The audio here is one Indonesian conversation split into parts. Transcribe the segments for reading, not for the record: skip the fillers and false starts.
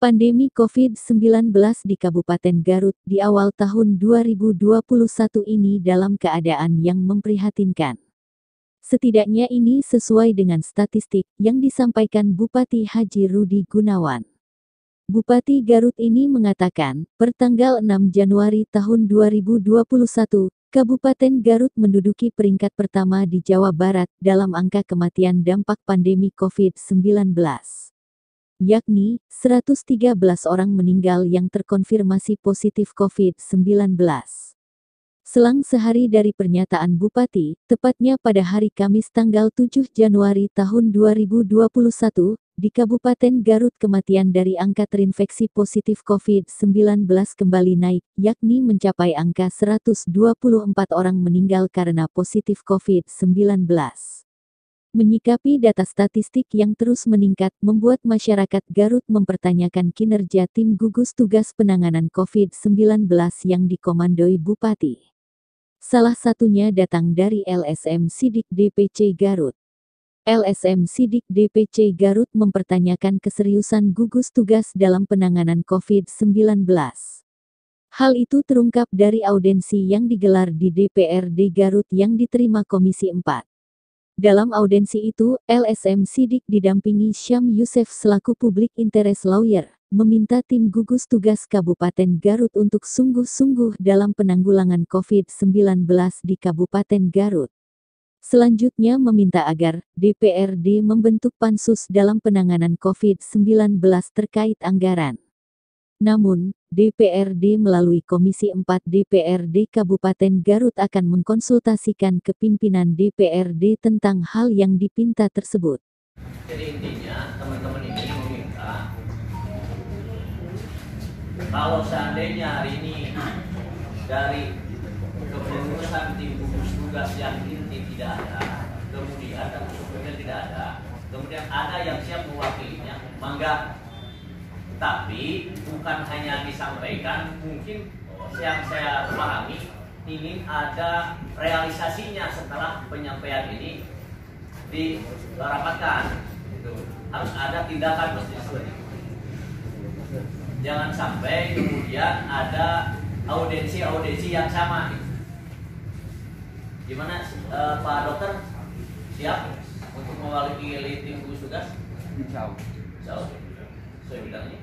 Pandemi COVID-19 di Kabupaten Garut di awal tahun 2021 ini dalam keadaan yang memprihatinkan. Setidaknya ini sesuai dengan statistik yang disampaikan Bupati Haji Rudi Gunawan. Bupati Garut ini mengatakan, per tanggal 6 Januari tahun 2021, Kabupaten Garut menduduki peringkat pertama di Jawa Barat dalam angka kematian dampak pandemi COVID-19. Yakni 113 orang meninggal yang terkonfirmasi positif COVID-19. Selang sehari dari pernyataan Bupati, tepatnya pada hari Kamis tanggal 7 Januari tahun 2021, di Kabupaten Garut kematian dari angka terinfeksi positif COVID-19 kembali naik, yakni mencapai angka 124 orang meninggal karena positif COVID-19. Menyikapi data statistik yang terus meningkat membuat masyarakat Garut mempertanyakan kinerja tim gugus tugas penanganan COVID-19 yang dikomandoi Bupati. Salah satunya datang dari LSM Sidik DPC Garut. LSM Sidik DPC Garut mempertanyakan keseriusan gugus tugas dalam penanganan COVID-19. Hal itu terungkap dari audensi yang digelar di DPRD Garut yang diterima Komisi 4. Dalam audensi itu, LSM Sidik didampingi Syam Yusef selaku Public Interest Lawyer, meminta tim gugus tugas Kabupaten Garut untuk sungguh-sungguh dalam penanggulangan COVID-19 di Kabupaten Garut. Selanjutnya meminta agar DPRD membentuk pansus dalam penanganan COVID-19 terkait anggaran. Namun, DPRD melalui Komisi 4 DPRD Kabupaten Garut akan mengkonsultasikan ke pimpinan DPRD tentang hal yang dipinta tersebut. Jadi intinya teman-teman ini meminta kalau seandainya hari ini dari kepengurusan tim gugus tugas yang inti tidak ada, kemudian dan kemudian tidak ada, kemudian ada yang siap mewakilinya, mangga. Tapi bukan hanya disampaikan, mungkin yang saya pahami ingin ada realisasinya setelah penyampaian ini dirapatkan. Harus ada tindakan mesti seperti itu. Jangan sampai kemudian ada audensi yang sama. Gimana Pak Dokter siap untuk mewakili tim gugus tugas? Insya Allah. Saya bilangnya.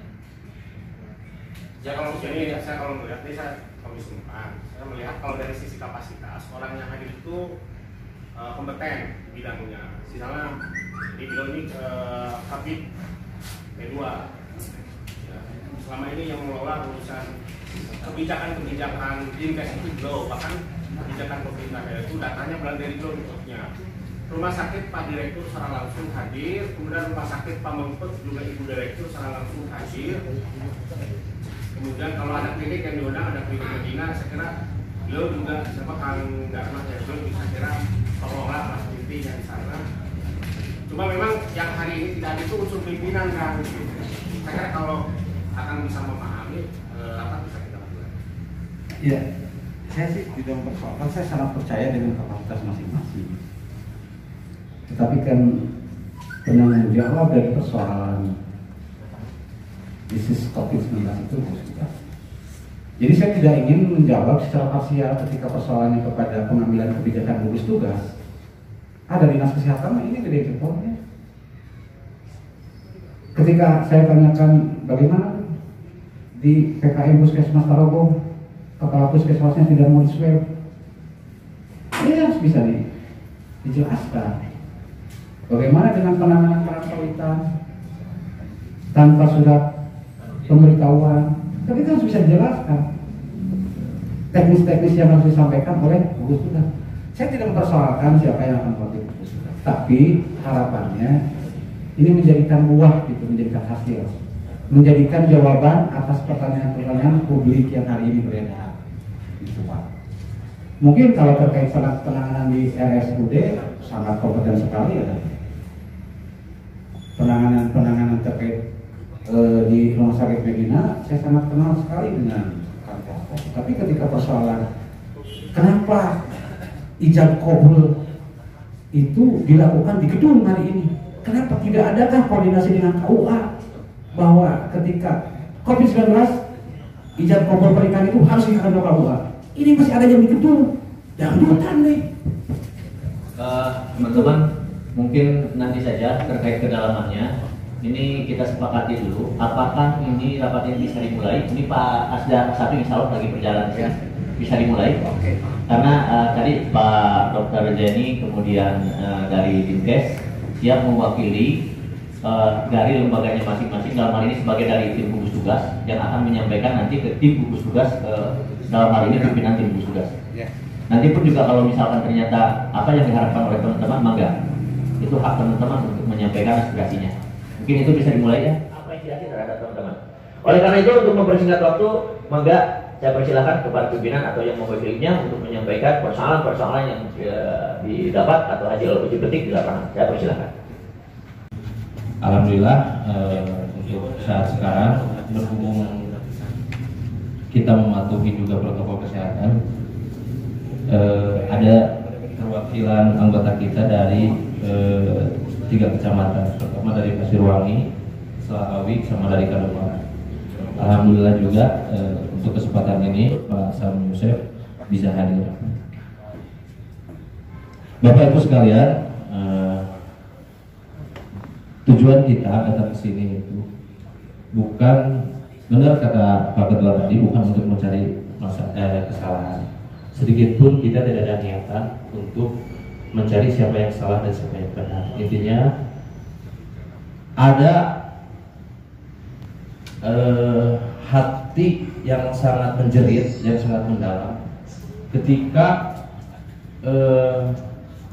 Ya kalau ini saya kalau melihat ini saya Komisi 4, saya melihat kalau dari sisi kapasitas orang yang hadir itu kompeten di bidangnya. Misalnya di bidang ini Kabid P2. Ya, selama ini yang mengelola urusan kebijakan dinkes itu Glow, bahkan kebijakan pemerintah itu datanya berasal dari Glow bentuknya. Rumah sakit Pak Direktur secara langsung hadir, kemudian rumah sakit Pak Mempet juga Ibu Direktur secara langsung hadir. Kemudian kalau ada klinik yang diundang, ada klinik Medina, saya kira beliau juga siapa Kang Darmas ya, beliau bisa kira pengelola lah intinya di sana. Cuma memang yang hari ini tidak ada itu unsur pimpinan kan. Saya kira kalau akan bisa memahami apa bisa kita lakukan. Ya, saya sih tidak mempersoalkan, saya sangat percaya dengan kapasitas masing-masing. Tetapi kan penanggung jawab dari persoalan bisnis COVID-19 itu sudah. Jadi saya tidak ingin menjawab secara parsial ketika persoalannya kepada pengambilan kebijakan gugus tugas. Ada dinas kesehatan, ini gede jempolnya. Ketika saya tanyakan bagaimana di PKM Puskesmas Tarogong, kepala puskesmasnya tidak mau swab, ini harus bisa dijelaskan. Bagaimana dengan penanganan perantauan tanpa surat pemberitahuan, tapi kita harus bisa dijelaskan teknis-teknis yang harus disampaikan oleh gugus tugas. Saya tidak mempersoalkan siapa yang akan mewakili gugus tugas, tapi harapannya ini menjadikan buah, gitu, menjadikan hasil, menjadikan jawaban atas pertanyaan-pertanyaan publik yang hari ini beredar. Gitu, Pak. Mungkin kalau terkait penanganan di RSUD sangat kompeten sekali ya. Penanganan terkait di Rumah Sakit Medina, saya sangat kenal sekali dengan kantor. Tapi ketika persoalan kenapa ijab kabul itu dilakukan di gedung hari ini, kenapa tidak adakah koordinasi dengan KUA? bahwa ketika COVID-19 izin kompor perikan itu harus dikenakan KUA. Ini masih ada yang di gedung, yang di hutan nih. Teman-teman, mungkin nanti saja terkait kedalamannya. Ini kita sepakati dulu. Apakah ini rapat ini bisa dimulai? Ini Pak Asda satu insya Allah lagi berjalan ya. Bisa dimulai. Oke. Karena tadi Pak Dr. Jenny kemudian dari Dinkes siap mewakili dari lembaganya masing-masing, dalam hal ini sebagai dari tim gugus tugas yang akan menyampaikan nanti ke tim gugus tugas, dalam hal ini pimpinan tim gugus tugas. Nanti pun juga kalau misalkan ternyata apa yang diharapkan oleh teman-teman, mangga itu hak teman-teman untuk menyampaikan aspirasinya. Mungkin itu bisa dimulai ya. Apresiasi terhadap teman-teman. Oleh karena itu untuk mempersingkat waktu, mangga saya persilakan kepada pimpinan atau yang mewakilinya untuk menyampaikan persoalan-persoalan yang didapat atau hasil uji petik di lapangan. Saya persilakan. Alhamdulillah untuk saat sekarang berhubung kita mematuhi juga protokol kesehatan, ada perwakilan anggota kita dari 3 kecamatan, pertama dari Pasirwangi, Selakawi, sama dari Kadomara. Alhamdulillah juga untuk kesempatan ini Pak Sam Yusef bisa hadir. Bapak Ibu sekalian, tujuan kita datang ke sini itu bukan, benar kata Pak Ketua tadi, bukan untuk mencari kesalahan. Sedikit pun kita tidak ada niatan untuk mencari siapa yang salah dan siapa yang benar. Intinya ada hati yang sangat menjerit, yang sangat mendalam ketika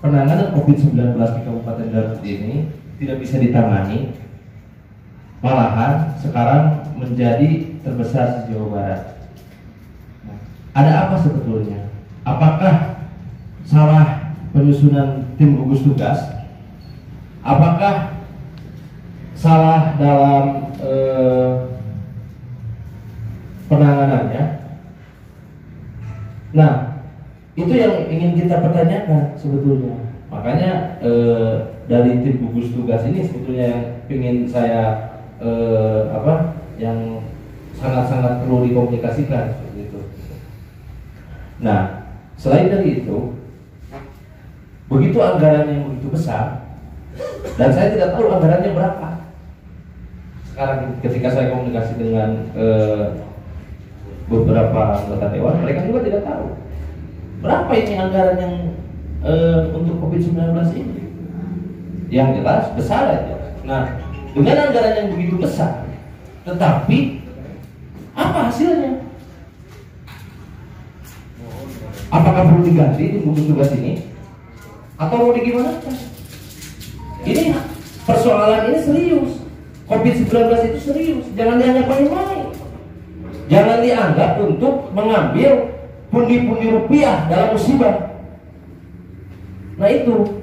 penanganan COVID-19 di Kabupaten Garut ini tidak bisa ditangani, malahan sekarang menjadi terbesar di Jawa Barat. Ada apa sebetulnya? Apakah salah penyusunan tim gugus tugas? Apakah salah dalam penanganannya? Nah, itu yang ingin kita pertanyakan sebetulnya. Makanya dari tim gugus tugas ini sebetulnya yang ingin saya yang sangat-sangat perlu dikomunikasikan gitu. Nah, selain dari itu, begitu anggaran yang begitu besar, dan saya tidak tahu anggarannya berapa. Sekarang ketika saya komunikasi dengan beberapa anggota dewan, mereka juga tidak tahu berapa ini anggaran yang untuk COVID-19 ini. Yang jelas besar aja. Nah, dengan anggaran yang begitu besar, tetapi apa hasilnya? Apakah perlu diganti di gugus tugas ini? Atau mau digimanakan? Ini persoalan ini serius. COVID-19 itu serius. Jangan dianggap main-main. Jangan dianggap untuk mengambil pundi-pundi rupiah dalam musibah. Nah itu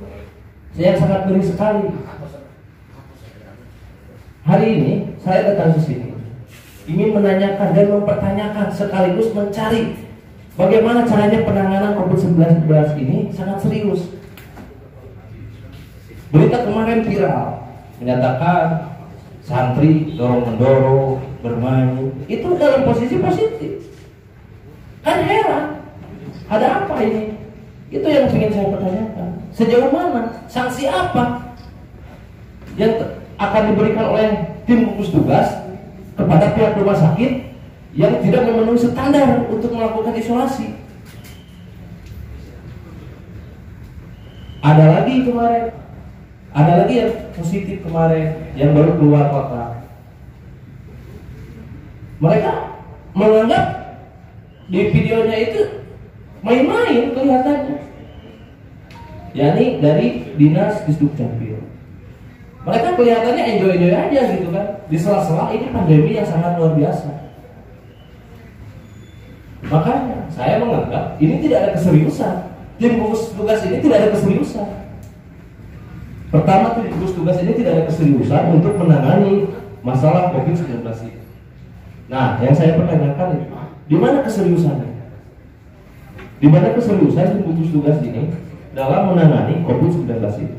saya sangat ngeri sekali. Hari ini saya datang ke sini ingin menanyakan dan mempertanyakan sekaligus mencari bagaimana caranya penanganan COVID-19 ini sangat serius. Berita kemarin viral menyatakan santri dorong-mendorong bermain, itu dalam posisi positif. Kan heran, ada apa ini? Itu yang ingin saya pertanyakan. Sejauh mana? Sanksi apa yang akan diberikan oleh tim gugus tugas kepada pihak rumah sakit yang tidak memenuhi standar untuk melakukan isolasi? Ada lagi kemarin, ada lagi yang positif kemarin yang baru keluar kota. Mereka menganggap di videonya itu main-main kelihatannya. yakni dari Dinas Disdukcapil. Mereka kelihatannya enjoy-enjoy aja gitu kan, di sela-sela ini pandemi yang sangat luar biasa. Makanya saya menganggap ini tidak ada keseriusan. Tim gugus tugas ini tidak ada keseriusan. Pertama, tim gugus tugas ini tidak ada keseriusan untuk menangani masalah COVID-19 ini. Nah, yang saya pertanyakan itu, di mana keseriusannya? Di mana keseriusan tim gugus tugas ini dalam menangani COVID-19 ini?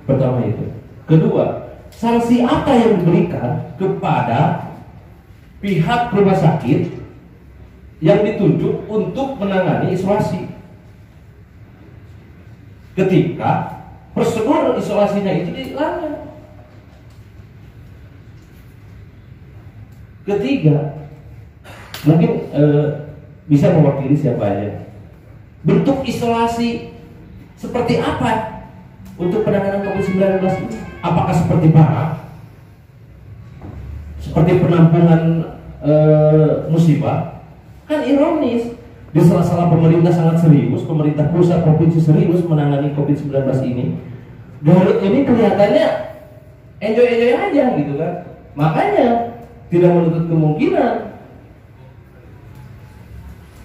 Pertama itu. Kedua, sanksi apa yang diberikan kepada pihak rumah sakit yang ditunjuk untuk menangani isolasi ketika prosedur isolasinya itu dilanggar. Ketiga, mungkin bisa mewakili siapa aja. Bentuk isolasi seperti apa untuk penanganan COVID-19 ini? Apakah seperti barak? Seperti penampungan musibah? Kan ironis, di sela-sela pemerintah sangat serius, pemerintah pusat provinsi serius menangani COVID-19 ini, Garut ini kelihatannya enjoy-enjoy aja gitu kan. Makanya tidak menutup kemungkinan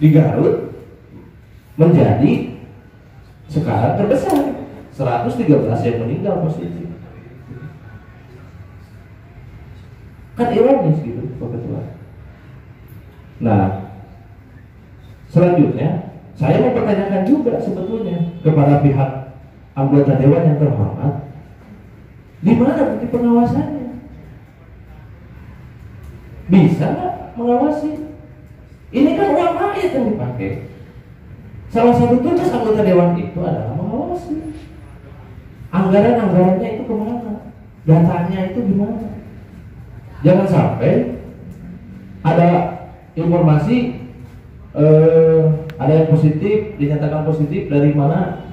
di Garut menjadi sekarang terbesar, 113 yang meninggal positif. Kan ironis gitu, Pak Ketua. Nah, selanjutnya saya mau pertanyakan juga sebetulnya kepada pihak anggota dewan yang terhormat, di mana bukti pengawasannya? Bisa nggak mengawasi? Ini kan uang rakyat yang dipakai. Salah satu tugas anggota dewan itu adalah mengawasi. Anggaran-anggarannya itu kemana? Datanya itu gimana? Jangan sampai ada informasi ada yang positif, dinyatakan positif dari mana?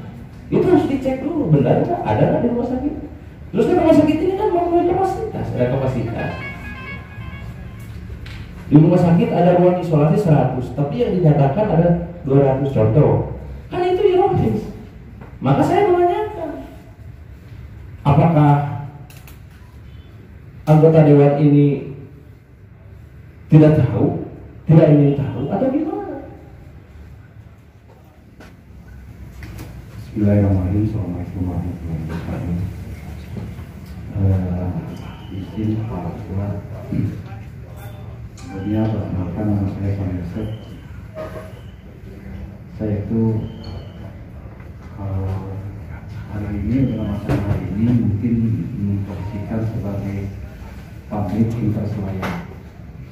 Itu harus dicek dulu, benar nggak? Ada nggak di rumah sakit? Terus kan rumah sakit ini kan mempunyai kapasitas, ada kapasitas. Di rumah sakit ada ruang isolasi 100, tapi yang dinyatakan ada 200 contoh. Kan itu ironis. Maka saya menanyakan, apakah anggota dewan ini tidak tahu, tidak ingin tahu, atau gimana? Bismillahirrahmanirrahim. Assalamualaikum warahmatullahi wabarakatuh. Izin Pak Ketua, sebelumnya perkenalkan nama saya Pak Yusuf. Saya itu hari ini dalam masa hari ini mungkin memposisikan sebagai public interest lawyer.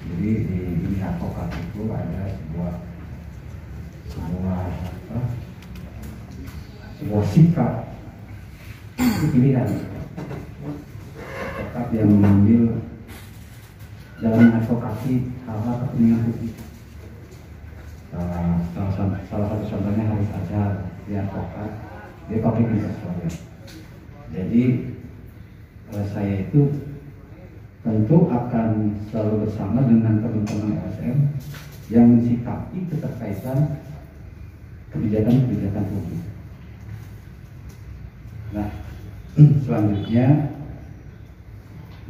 Jadi di dunia advokat itu ada sebuah sikap, itu pilihan advokat yang mengambil dalam advokasi hal-hal kepentingan publik. Salah satu contohnya Haris Azhar, dia advokat, dia public interest lawyer. Jadi saya itu tentu akan selalu bersama dengan teman-teman LSM yang mensikapi keterkaitan kebijakan-kebijakan publik. Nah, selanjutnya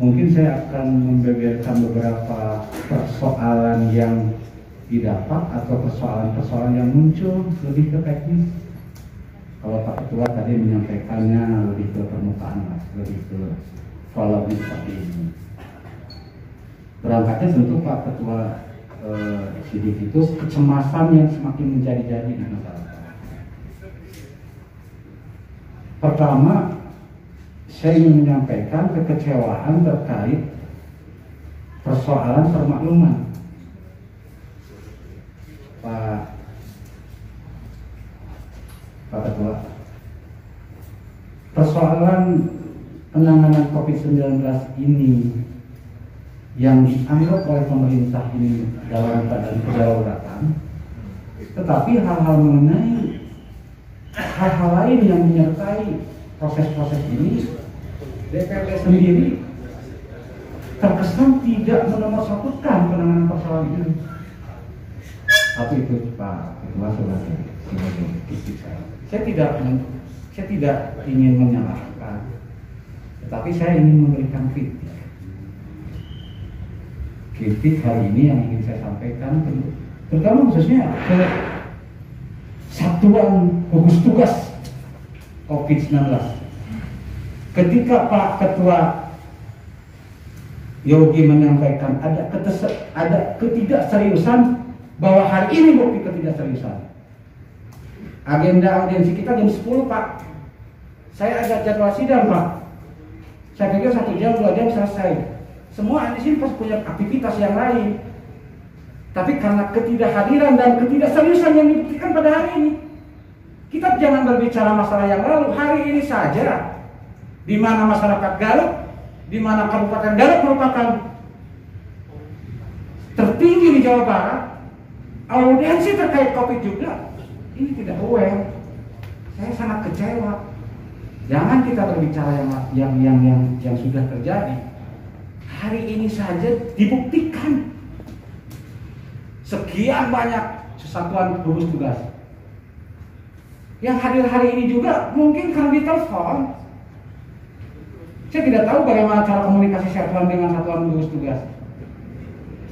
mungkin saya akan membeberkan beberapa persoalan yang didapat atau persoalan-persoalan yang muncul lebih ke teknis. Kalau Pak Ketua tadi menyampaikannya lebih ke permukaan, lebih ke volume seperti ini. Berangkatnya tentu Pak Ketua Sidik itu kecemasan yang semakin menjadi-jadi di masyarakat. Pertama, saya ingin menyampaikan kekecewaan terkait persoalan permakluman. Pak Ketua, persoalan penanganan COVID-19 ini yang dianggap oleh pemerintah ini dalam keadaan kedaruratan, tetapi hal-hal mengenai hal-hal lain yang menyertai proses-proses ini, DPRD sendiri terkesan tidak menomorsatukan penanganan persoalan ini. Tapi itu Pak Ketua sebagai kritik saya tidak ingin menyalahkan, tetapi saya ingin memberikan kritik hari ini yang ingin saya sampaikan, terutama khususnya ke Satuan Gugus Tugas COVID-19. Ketika Pak Ketua Yogi menyampaikan ada ketidakseriusan, bahwa hari ini bukti ketidakseriusan. Agenda audiensi kita jam 10 Pak. Saya ada jadwal sidang Pak. Saya pikir 1 jam 2 jam selesai. Semua di sini pasti punya aktivitas yang lain. Tapi karena ketidakhadiran dan ketidakseriusan yang dibuktikan pada hari ini, kita jangan berbicara masalah yang lalu. Hari ini saja, di mana masyarakat Garut, di mana Kabupaten Garut merupakan tertinggi di Jawa Barat, audiensi terkait COVID juga, ini tidak aware. Saya sangat kecewa. Jangan kita berbicara yang sudah terjadi. Hari ini saja dibuktikan sekian banyak satuan gugus tugas. Yang hadir hari ini juga mungkin karena ditelepon. Saya tidak tahu bagaimana cara komunikasi satuan dengan satuan gugus tugas.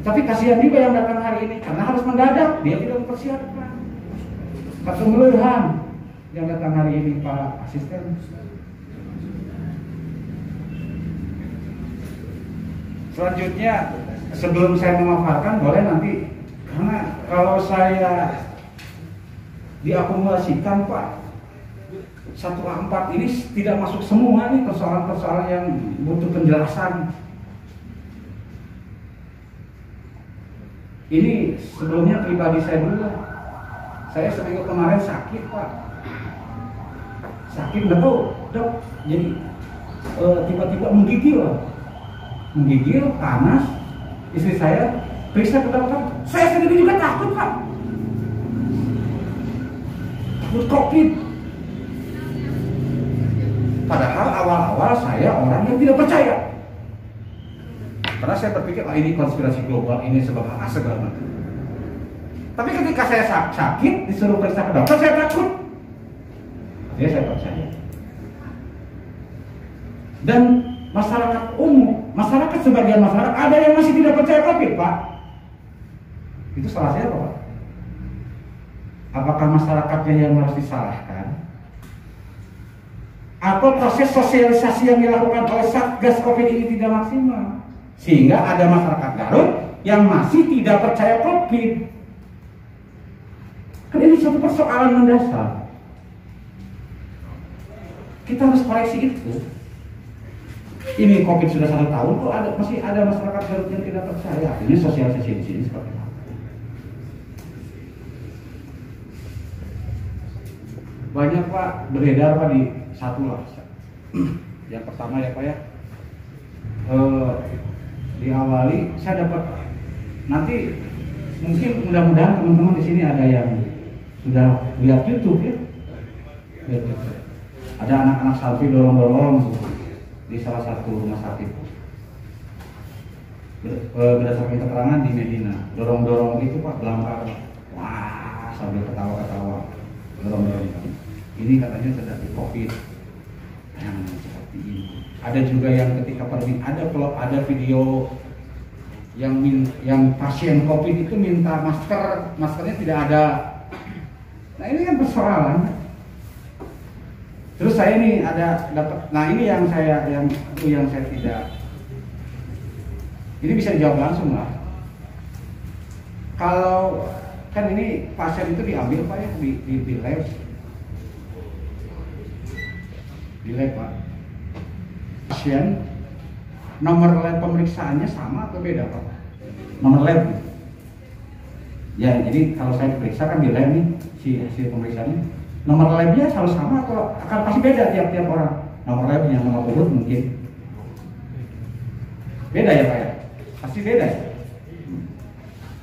Tapi kasihan juga yang datang hari ini karena harus mendadak, dia tidak mempersiapkan. Keseluruhan yang datang hari ini Pak Asisten. Selanjutnya, sebelum saya memaparkan, boleh nanti, karena kalau saya diakumulasikan Pak, 1A4 ini tidak masuk semua nih persoalan-persoalan yang butuh penjelasan. Ini sebelumnya pribadi saya dulu. Saya seminggu kemarin sakit Pak. Sakit nggak tahu dok. Jadi tiba-tiba menggigil, panas. Istri saya periksa ke dokter. Saya sendiri juga takut Pak. Takut COVID. Padahal awal-awal saya orang yang tidak percaya. Karena saya berpikir, ini konspirasi global, ini sebab A segala macam. Tapi ketika saya sakit, disuruh periksa ke dokter, saya takut. Jadi saya percaya. Dan masyarakat umum, masyarakat sebagian masyarakat, ada yang masih tidak percaya COVID, Pak. Itu salah siapa, Pak? Apakah masyarakatnya yang harus disalahkan? Atau proses sosialisasi yang dilakukan oleh Satgas COVID ini tidak maksimal? Sehingga ada masyarakat Garut yang masih tidak percaya COVID. Kan ini satu persoalan mendasar. Kita harus koreksi itu. Ini COVID sudah 1 tahun, kok masih ada masyarakat Garut yang tidak percaya. Ini sosialisasi di sini seperti apa? Banyak Pak beredar Pak di satu lah. Yang pertama ya Pak ya, diawali saya dapat, nanti mungkin mudah-mudahan teman-teman di sini ada yang sudah lihat YouTube ya. Ada anak-anak selfie dorong-dorong di salah satu rumah sakit. Berdasarkan keterangan di Medina, dorong-dorong itu Pak belangkar, wah sambil ketawa-ketawa, dorong-dorong. Ini katanya terjadi COVID. Yang seperti ini. Ada juga yang ketika kalau ada video yang pasien COVID itu minta maskernya tidak ada. Nah ini kan persoalan. Terus saya ini ada dapat. Nah ini yang saya tidak. Ini bisa dijawab langsung lah. Kalau kan ini pasien itu diambil Pak ya di lab. Di lab Pak. Pasien nomor lab pemeriksaannya sama atau beda Pak? Nomor lab. Ya jadi kalau saya periksa kan di lab nih si hasil pemeriksaannya. Nomor labnya selalu sama atau akan pasti beda tiap-tiap orang? Nomor labnya, nomor urut mungkin beda ya Pak ya? Pasti beda ya?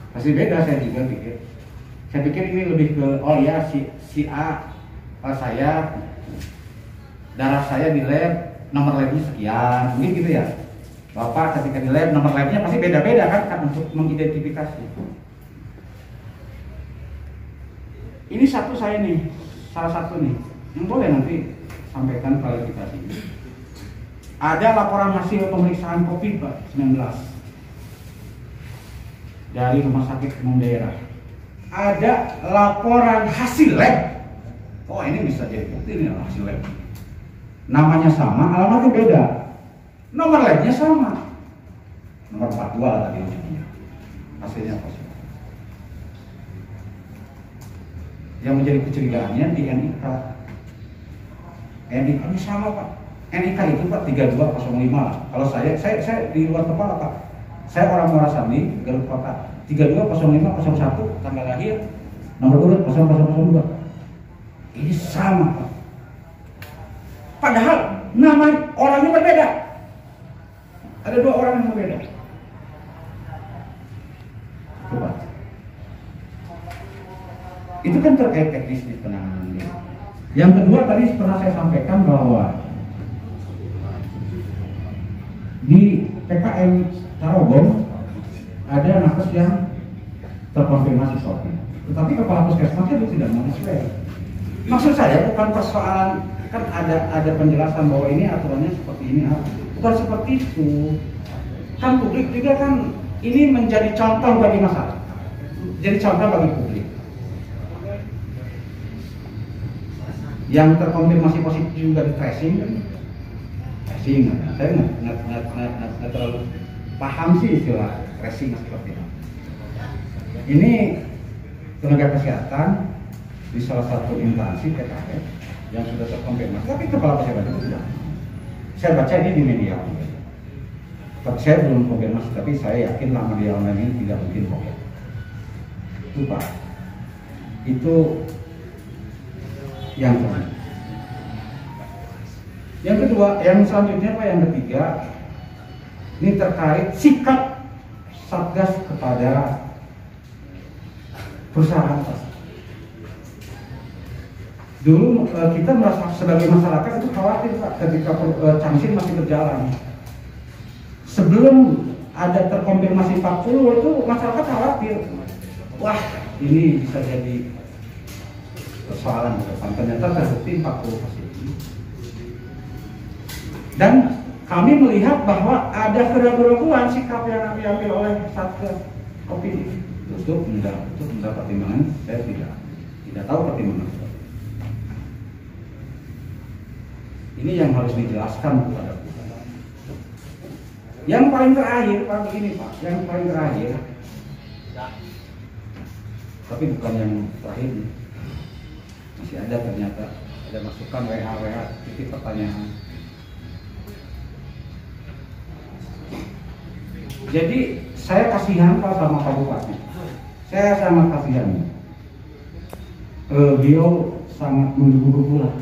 Pasti beda, saya juga pikir. Saya pikir ini lebih ke, oh ya si A, saya darah saya di lab, nomor labnya sekian, mungkin gitu ya. Bapak ketika di lab, nomor labnya pasti beda-beda kan untuk mengidentifikasi. Ini saya nih, salah satu nih, yang boleh nanti sampaikan klarifikasi. Ada laporan hasil pemeriksaan COVID-19 dari Rumah Sakit Umum Daerah. Ada laporan hasil lab. Oh ini bisa jadi bukti ini hasil lab. Namanya sama, alamatnya beda. Nomor labnya sama. Nomor 42 tadi ujungnya. Hasilnya positif. Yang menjadi kecurigaannya di NIK. NIK ini sama Pak. NIK itu Pak 3205 lah. Kalau saya di luar kepala Pak. Saya orang Muara Sandi, Garut Kota. 320501 tanggal lahir, nomor urut 0002. Ini sama Pak. Padahal nama orangnya berbeda. Ada 2 orang yang berbeda. Coba. Itu kan terkait teknis di penanganan ini. Yang kedua tadi pernah saya sampaikan bahwa di PKM Tarogong ada nakes yang terkonfirmasi COVID. Tetapi kepala puskesmasnya itu tidak mau swab. Maksud saya bukan persoalan, kan ada penjelasan bahwa ini aturannya seperti ini, bukan seperti itu. Kan publik juga kan ini menjadi contoh bagi masyarakat, jadi contoh bagi publik. Yang terkonfirmasi positif juga di tracing kan? Tracing, saya nggak terlalu paham sih istilah tracing seperti apa. Ini tenaga kesehatan di salah satu instansi PKM yang sudah terkonfirmasi, tapi kepala kesehatan itu tidak. Saya baca ini di media. Tapi saya belum konfirmasi, tapi saya yakin lah media online ini tidak mungkin bohong. Itu Pak. Itu yang pertama. Yang kedua, yang selanjutnya Pak, yang ketiga, ini terkait sikap Satgas kepada perusahaan. Dulu kita merasa sebagai masyarakat itu khawatir Pak ketika Camsin masih berjalan. Sebelum ada terkonfirmasi 40 itu masyarakat khawatir. Wah, ini bisa jadi persoalan ke depan. Ternyata terbukti 40 positif. Dan kami melihat bahwa ada keraguan-keraguan sikap yang diambil oleh Satgas COVID ini. Untuk mendapat pertimbangan, saya tidak tahu pertimbangan. Ini yang harus dijelaskan kepada kita. Yang paling terakhir Pak, begini Pak, yang paling terakhir, tapi bukan yang terakhir, masih ada ternyata ada masukan WA titik pertanyaan. Jadi saya kasihan Pak sama Pak Bupati. Saya sangat kasihan. Beliau sangat mendukung lah.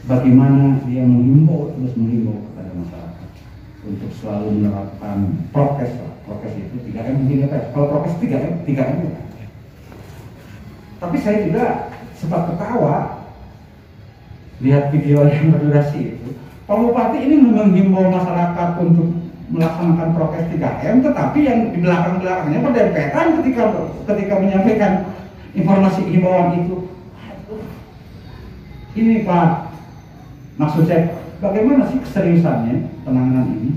Bagaimana dia terus menghimbau kepada masyarakat untuk selalu menerapkan prokes. Prokes itu 3M mungkin ya. Kalau prokes 3M. Tapi saya juga sempat ketawa lihat video yang berdurasi itu. Pak Bupati ini menghimbau masyarakat untuk melaksanakan prokes 3M, tetapi yang di belakangnya berdempetan ketika menyampaikan informasi himbauan itu. Ini Pak, maksud saya bagaimana sih keseriusannya penanganan ini?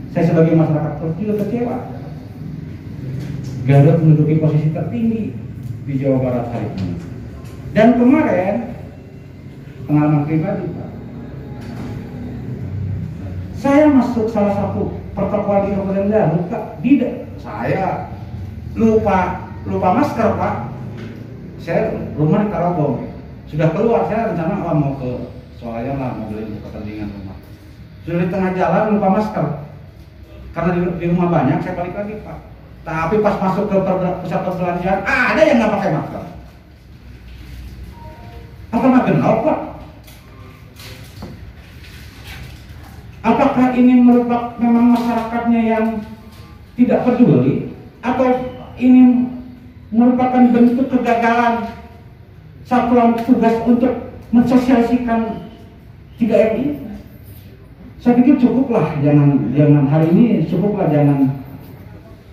Saya sebagai masyarakat juga kecewa. Garut menduduki posisi tertinggi di Jawa Barat hari ini. Dan kemarin pengalaman pribadi Pak, saya masuk salah satu pertokoan di Kabupaten Garut Pak, saya lupa masker Pak. Saya rumah di Tarogong, sudah keluar, saya rencana mau ke soalnya lah mau beli kepentingan rumah. Sudah di tengah jalan lupa masker, karena di rumah banyak, saya balik lagi Pak. Tapi pas masuk ke pusat perbelanjaan, ada yang nggak pakai masker. Apa genap Pak? Apakah ini merupakan memang masyarakatnya yang tidak peduli, atau ini merupakan bentuk kegagalan satuan tugas untuk mensosialisasikan 3M ini? Saya pikir cukuplah, jangan hari ini cukuplah, jangan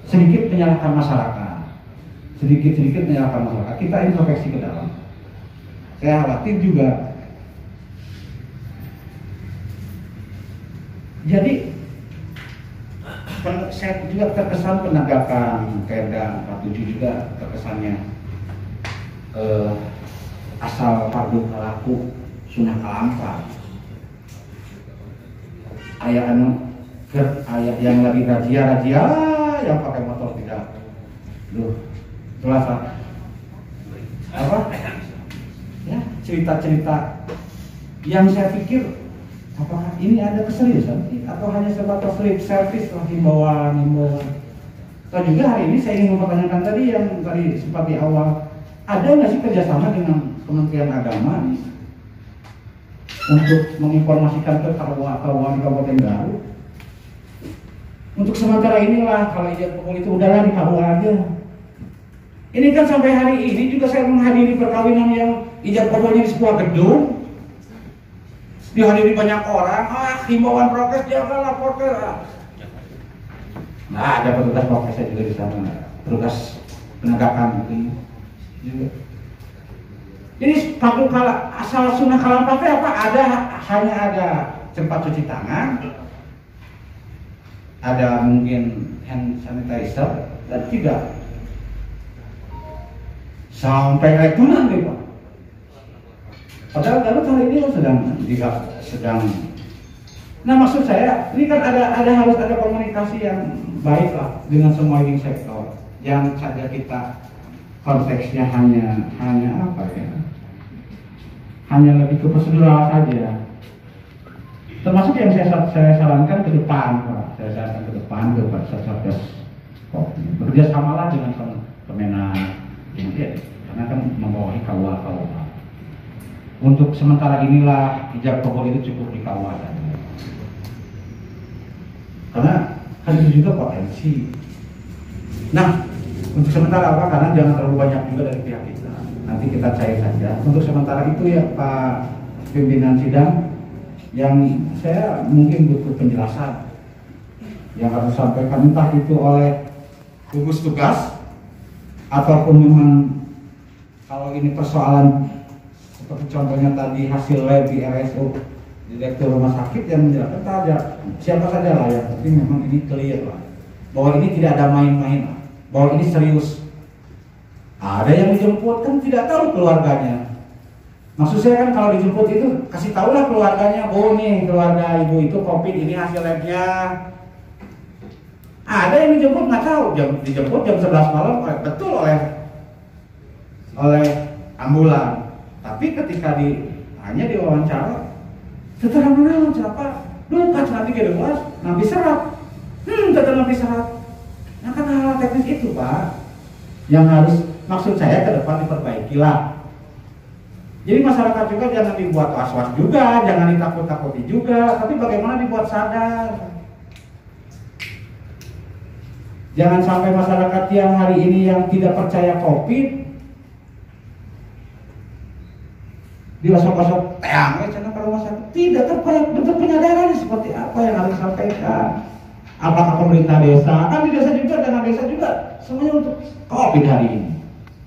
sedikit menyalahkan masyarakat, sedikit menyalahkan masyarakat. Kita introspeksi ke dalam. Saya khawatir juga. Jadi saya juga terkesan penegakan Perda 47 juga terkesannya asal fardu kalaku sunnah kalampah. Ayah yang lagi razia yang pakai motor tidak, jelas apa? Ya cerita yang saya pikir apakah ini ada keseriusan atau hanya sebatas lip service lah, himbauan. Atau juga hari ini saya ingin mempertanyakan tadi yang tadi sempat di awal, ada nggak sih kerjasama dengan Kementerian Agama untuk menginformasikan ke KUA di Kabupaten Garut? Untuk sementara inilah kalau ijab kabul itu udahlah di KUA aja. Ini kan sampai hari ini juga saya menghadiri perkawinan yang ijab kabulnya di sebuah gedung, dihadiri banyak orang, himbauan prokes jangan lapor ke. Nah, ada petugas prokesnya juga di sana, petugas penegakan juga. Jadi satu kala asal sunnah kalam pakai apa? Hanya ada tempat cuci tangan, ada mungkin hand sanitizer, dan tidak sampai retunan nih Pak. Padahal Garut hari ini sedang. Nah maksud saya ini kan harus ada komunikasi yang baik lah dengan semua leading sektor. Jangan saja kita konteksnya hanya apa ya? Hanya lebih ke prosedural saja. Termasuk yang saya sarankan ke depan, Pak. Saya sarankan ke depan kepada Satgas Covid. Bekerja samalah dengan Kemenak. Karena kan membawahi KUA. Untuk sementara inilah ijab kabul itu cukup di KUA. Karena kan itu juga potensi. Nah, untuk sementara apa? Karena jangan terlalu banyak juga dari pihak kita. Nanti kita cair saja. Untuk sementara itu ya Pak pimpinan sidang, yang saya mungkin butuh penjelasan yang harus disampaikan entah itu oleh gugus tugas ataupun memang kalau ini persoalan seperti contohnya tadi hasil lab di RSU direktur rumah sakit yang menjelaskan saja siapa saja lah ya, tapi memang ini clear lah bahwa ini tidak ada main-main, bahwa ini serius. Ada yang dijemput kan tidak tahu keluarganya. Maksud saya kan kalau dijemput itu kasih tahulah keluarganya, oh nih keluarga ibu itu COVID, ini hasil labnya. Ada yang dijemput nggak tahu, dijemput jam 11 malam betul oleh ambulan. Tapi ketika hanya diwawancara, setelah menang siapa? Lupa nanti ke luas, nanti serat. Tetap nanti serat. Nah kan hal teknis itu Pak, yang harus maksud saya ke depan diperbaikilah. Jadi masyarakat juga jangan dibuat was-was juga, jangan ditakut-takuti juga, tapi bagaimana dibuat sadar. Jangan sampai masyarakat yang hari ini yang tidak percaya COVID digosok-gosok teang, jangan ke rumah sakit. Tidak terbayang bentuk penyadaran seperti apa yang harus disampaikan. Apakah pemerintah desa, kan di desa juga, dana desa juga, semuanya untuk COVID hari ini.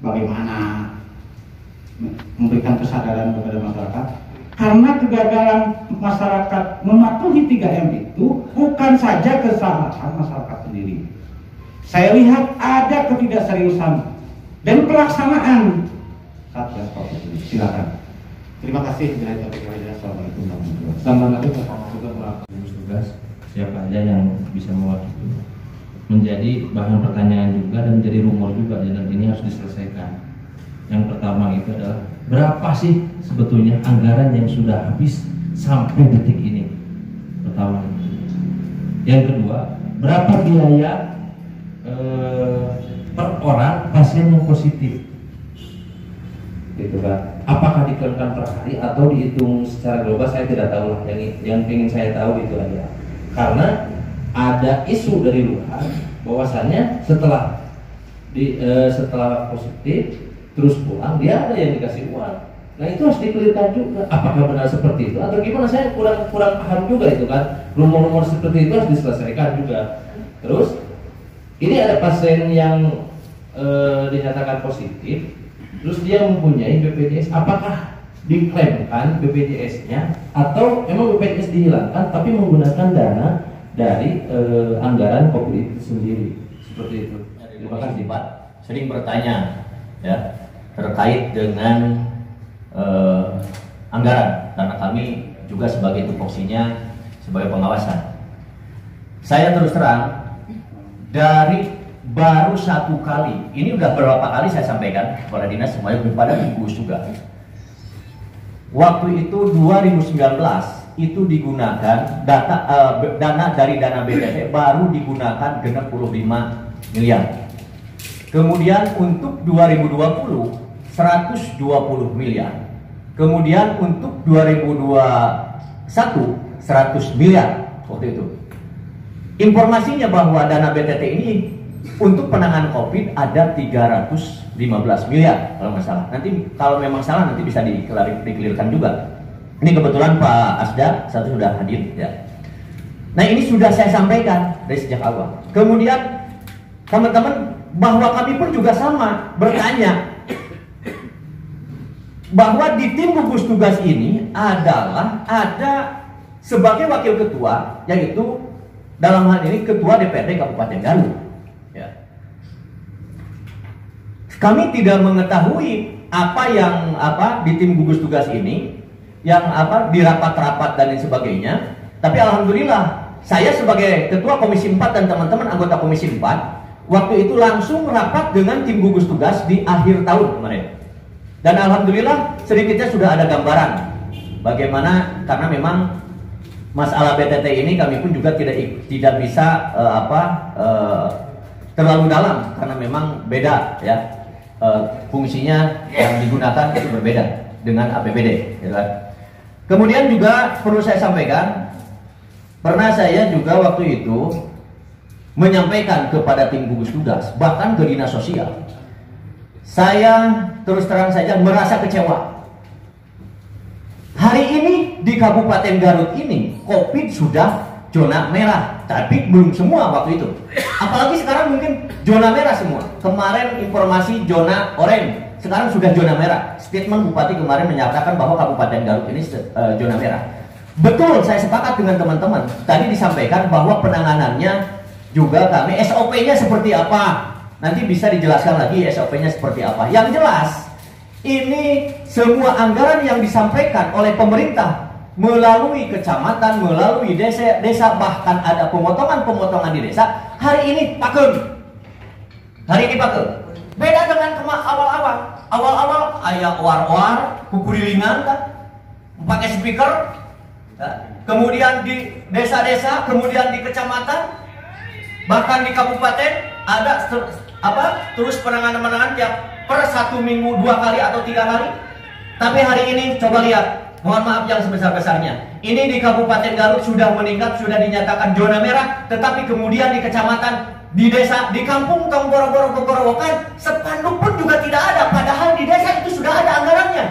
Bagaimana memberikan kesadaran kepada masyarakat? Karena kegagalan masyarakat mematuhi 3M itu bukan saja kesalahan masyarakat sendiri. Saya lihat ada ketidakseriusan dan pelaksanaan Satgas Covid ini. Silakan. Terima kasih. Assalamualaikum warahmatullahi wabarakatuh. Sama lagi juga melakukan gugus tugas siapa aja yang bisa mewakili. Menjadi bahan pertanyaan juga dan menjadi rumor juga, dan ini harus diselesaikan. Yang pertama itu adalah berapa sih sebetulnya anggaran yang sudah habis sampai detik ini? Pertama. Yang kedua, berapa biaya per orang pasien yang positif? Gitu kan? Apakah dikeluarkan per hari atau dihitung secara global? Saya tidak tahu lah. Yang ingin saya tahu itu aja. Karena ada isu dari luar bahwasannya setelah positif terus pulang dia ada yang dikasih uang. Nah itu harus dikelirkan juga. Apakah benar seperti itu atau gimana? Saya kurang paham juga itu kan. Rumor-rumor seperti itu harus diselesaikan juga. Terus ini ada pasien yang dinyatakan positif, terus dia mempunyai BPJS. Apakah diklaimkan BPJS-nya atau memang BPJS dihilangkan tapi menggunakan dana dari anggaran COVID itu sendiri? Seperti itu. Terima kasih Pak. Sering bertanya ya terkait dengan anggaran, karena kami juga sebagai tupoksinya sebagai pengawasan. Saya terus terang dari baru satu kali, ini udah berapa kali saya sampaikan kepada dinas semuanya pada gugus juga. waktu itu 2019 itu digunakan dana dari dana BTT baru digunakan 65 miliar. Kemudian untuk 2020 120 miliar. Kemudian untuk 2021 100 miliar waktu itu. Informasinya bahwa dana BTT ini untuk penanganan COVID ada 315 miliar kalau nggak salah. Nanti kalau memang salah nanti bisa dikelirkan juga. Ini kebetulan Pak Asda satu sudah hadir ya. Nah ini sudah saya sampaikan dari sejak awal. Kemudian teman-teman bahwa kami pun juga sama bertanya bahwa di tim gugus tugas ini adalah ada sebagai wakil ketua, yaitu dalam hal ini ketua DPRD Kabupaten Garut. Ya. Kami tidak mengetahui apa yang di tim gugus tugas ini, yang di rapat-rapat dan lain sebagainya. Tapi alhamdulillah saya sebagai ketua Komisi 4 dan teman-teman anggota Komisi 4 waktu itu langsung rapat dengan tim gugus tugas di akhir tahun kemarin. Dan alhamdulillah sedikitnya sudah ada gambaran bagaimana, karena memang masalah BTT ini kami pun juga tidak bisa terlalu dalam karena memang beda ya, fungsinya yang digunakan itu berbeda dengan APBD gitu kan. Kemudian juga perlu saya sampaikan, pernah saya juga waktu itu menyampaikan kepada tim gugus tugas, bahkan ke dinas sosial, saya terus terang saja merasa kecewa. Hari ini di Kabupaten Garut ini COVID sudah zona merah, tapi belum semua waktu itu. Apalagi sekarang mungkin zona merah semua. Kemarin informasi zona oranye, sekarang sudah zona merah. Statement Bupati kemarin menyatakan bahwa Kabupaten Garut ini zona merah. Betul, saya sepakat dengan teman-teman. Tadi disampaikan bahwa penanganannya juga kami SOP-nya seperti apa. Nanti bisa dijelaskan lagi SOP-nya seperti apa. Yang jelas, ini semua anggaran yang disampaikan oleh pemerintah melalui kecamatan, melalui desa, bahkan ada pemotongan-pemotongan di desa. Hari ini pakem. Hari ini pakem. Beda dengan awal-awal. Awal-awal ayah war-war, kukurilingan kan, pakai speaker. Kemudian di desa-desa, kemudian di kecamatan, bahkan di kabupaten ada terus penanganan tiap per 1 minggu 2 kali atau 3 kali. Tapi hari ini coba lihat, mohon maaf yang sebesar-besarnya, ini di Kabupaten Garut sudah meningkat, sudah dinyatakan zona merah. Tetapi kemudian di kecamatan, di desa, di kampung Tonggoro-Goro-Gorowokan, spanduk pun juga tidak ada. Padahal di desa itu sudah ada anggarannya.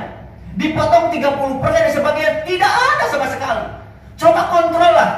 Dipotong 30% sebagainya, tidak ada sama sekali. Coba kontrol lah.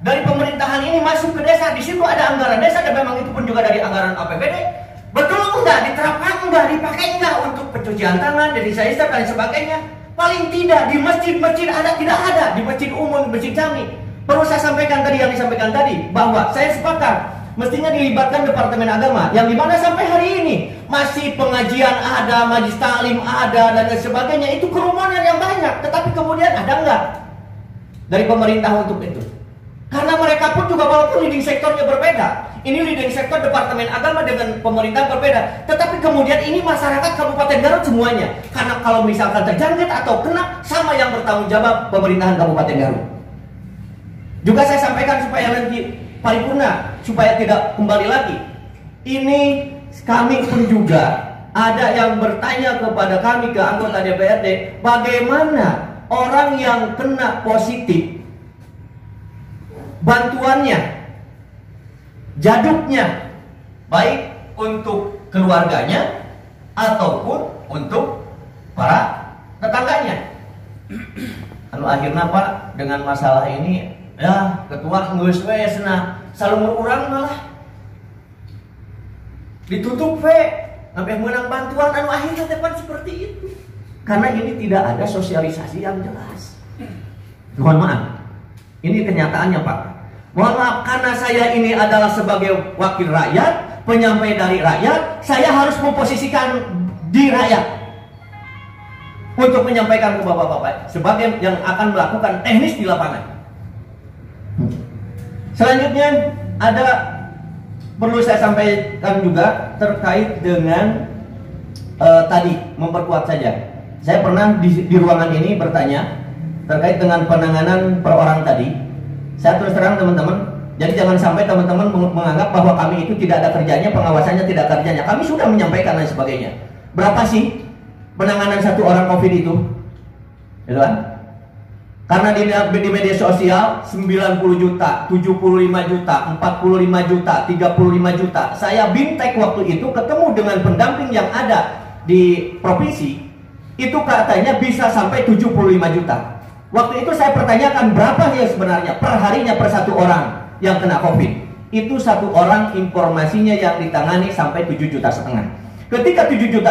Dari pemerintahan ini masuk ke desa, di situ ada anggaran desa, dan memang itu pun juga dari anggaran APBD. Betul enggak? Diterapkan enggak? Dipakai enggak untuk pencucian tangan, desinfektan dan sebagainya? Paling tidak di masjid-masjid ada, tidak ada. Di masjid umum, masjid jami. Perlu saya sampaikan tadi yang disampaikan tadi, bahwa saya sepakat mestinya dilibatkan Departemen Agama, yang dimana sampai hari ini masih pengajian ada, majlis taklim ada, dan sebagainya. Itu kerumunan yang banyak. Tetapi kemudian ada enggak dari pemerintah untuk itu? Karena mereka pun juga walaupun leading sektornya berbeda, ini leading sektor Departemen Agama dengan pemerintah berbeda, tetapi kemudian ini masyarakat Kabupaten Garut semuanya. Karena kalau misalkan terjangkit atau kena, sama yang bertanggung jawab pemerintahan Kabupaten Garut. Juga saya sampaikan supaya nanti paripurna, supaya tidak kembali lagi. Ini kami pun juga ada yang bertanya kepada kami, ke anggota DPRD, bagaimana orang yang kena positif, bantuannya, jaduknya, baik untuk keluarganya ataupun untuk para tetangganya. Lalu akhirnya Pak, dengan masalah ini, ya ketua ngeus we cenah salumur urang malah ditutup we, sampai menang bantuan, anu akhirnya tepan seperti itu. Karena ini tidak ada sosialisasi yang jelas. Mohon maaf. Ini kenyataannya Pak. Mohon maaf, karena saya ini adalah sebagai wakil rakyat, penyampai dari rakyat, saya harus memposisikan di rakyat untuk menyampaikan ke bapak-bapak sebagai yang akan melakukan teknis di lapangan. Selanjutnya ada perlu saya sampaikan juga terkait dengan tadi memperkuat saja Saya pernah di ruangan ini bertanya terkait dengan penanganan per orang tadi. Saya terus terang teman-teman, jadi jangan sampai teman-teman menganggap bahwa kami itu tidak ada kerjanya, pengawasannya tidak ada kerjanya. Kami sudah menyampaikan dan sebagainya. Berapa sih penanganan satu orang COVID itu? Gitu kan? Karena di media sosial 90 juta, 75 juta, 45 juta, 35 juta. Saya bintek waktu itu ketemu dengan pendamping yang ada di provinsi, itu katanya bisa sampai 75 juta. Waktu itu saya pertanyakan berapa ya sebenarnya perharinya per satu orang yang kena COVID. Itu satu orang informasinya yang ditangani sampai 7,5 juta. Ketika 7,5 juta,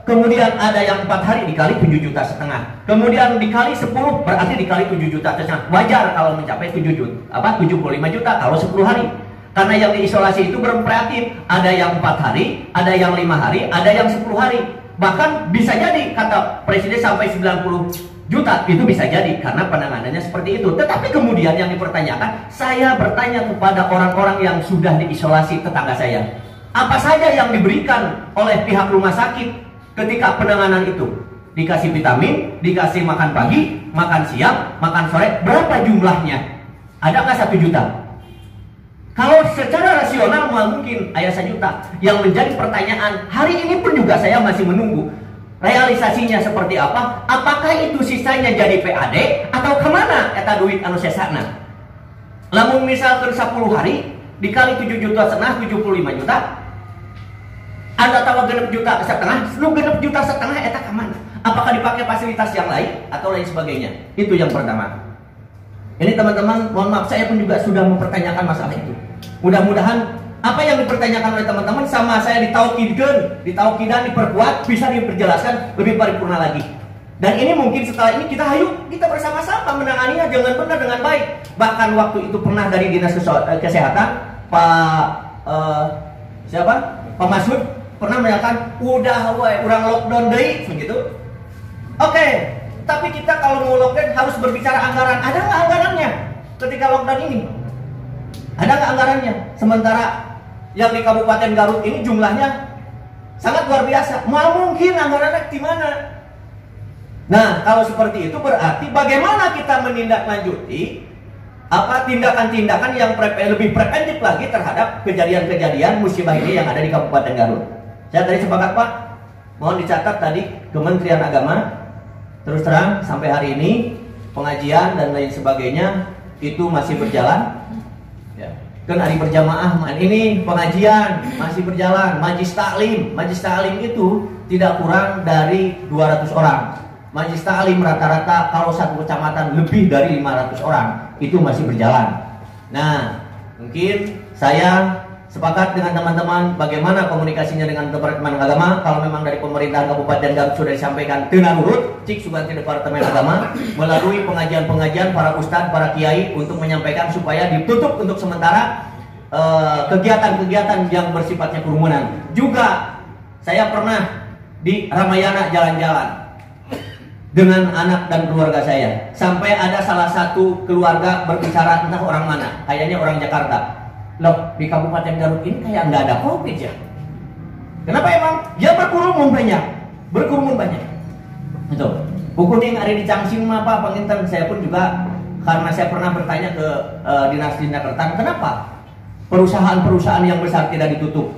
kemudian ada yang 4 hari dikali 7,5 juta, kemudian dikali 10 berarti dikali 7,5 juta. Wajar kalau mencapai 75 juta kalau 10 hari. Karena yang diisolasi itu bervariatif, ada yang 4 hari, ada yang 5 hari, ada yang 10 hari. Bahkan bisa jadi kata Presiden sampai 90 juta, itu bisa jadi karena penanganannya seperti itu. Tetapi kemudian yang dipertanyakan, saya bertanya kepada orang-orang yang sudah diisolasi tetangga saya, apa saja yang diberikan oleh pihak rumah sakit ketika penanganan itu? Dikasih vitamin, dikasih makan pagi, makan siang, makan sore, berapa jumlahnya? Ada nggak 1 juta? Kalau secara rasional mungkin ayah 1 juta. Yang menjadi pertanyaan, hari ini pun juga saya masih menunggu realisasinya seperti apa. Apakah itu sisanya jadi PAD atau kemana eta duit anu sesana? Lamun misalkan 10 hari dikali 7,5 juta, 75 juta. Ada tawa 6,5 juta, lu 6,5 juta eta kemana? Apakah dipakai fasilitas yang lain atau lain sebagainya? Itu yang pertama. Ini teman-teman, mohon maaf, saya pun juga sudah mempertanyakan masalah itu. Mudah-mudahan apa yang dipertanyakan oleh teman-teman sama saya ditaukidan, diperkuat, bisa diperjelaskan lebih paripurna lagi. Dan ini mungkin setelah ini kita bersama-sama menanganinya dengan benar, dengan baik. Bahkan waktu itu pernah dari Dinas Kesehatan, Pak Masud pernah menyatakan udah urang lockdown deui begitu. Oke. Tapi kita kalau mau lockdown harus berbicara anggaran. Ada nggak anggarannya ketika lockdown ini? Ada nggak anggarannya? Sementara yang di Kabupaten Garut ini jumlahnya sangat luar biasa. Mau mungkin anggarannya di mana? Nah, kalau seperti itu berarti bagaimana kita menindaklanjuti tindakan-tindakan yang lebih preventif lagi terhadap kejadian-kejadian musibah ini yang ada di Kabupaten Garut. Saya tadi sepakat Pak, mohon dicatat tadi Kementerian Agama. Terus terang sampai hari ini pengajian dan lain sebagainya itu masih berjalan. Ya. Kan hari berjamaah ini pengajian masih berjalan. Majlis taklim itu tidak kurang dari 200 orang. Majlis taklim rata-rata kalau satu kecamatan lebih dari 500 orang itu masih berjalan. Nah, mungkin saya sepakat dengan teman-teman bagaimana komunikasinya dengan Departemen Agama. Kalau memang dari pemerintahan Kabupaten Garut sudah disampaikan teu nurut, cik suganti Departemen Agama melalui pengajian-pengajian para ustadz, para kiai untuk menyampaikan supaya ditutup untuk sementara kegiatan-kegiatan yang bersifatnya kerumunan. Juga saya pernah di Ramayana jalan-jalan dengan anak dan keluarga saya. Sampai ada salah satu keluarga berbicara entah orang mana, kayaknya orang Jakarta. Loh, di Kabupaten Garut ini kayak nggak ada COVID ya? Kenapa emang? Ya berkerumun banyak. Itu. Bukuning ada di Cangsim apa penginten. Saya pun juga karena saya pernah bertanya ke Dinas Kertan, kenapa perusahaan-perusahaan yang besar tidak ditutup?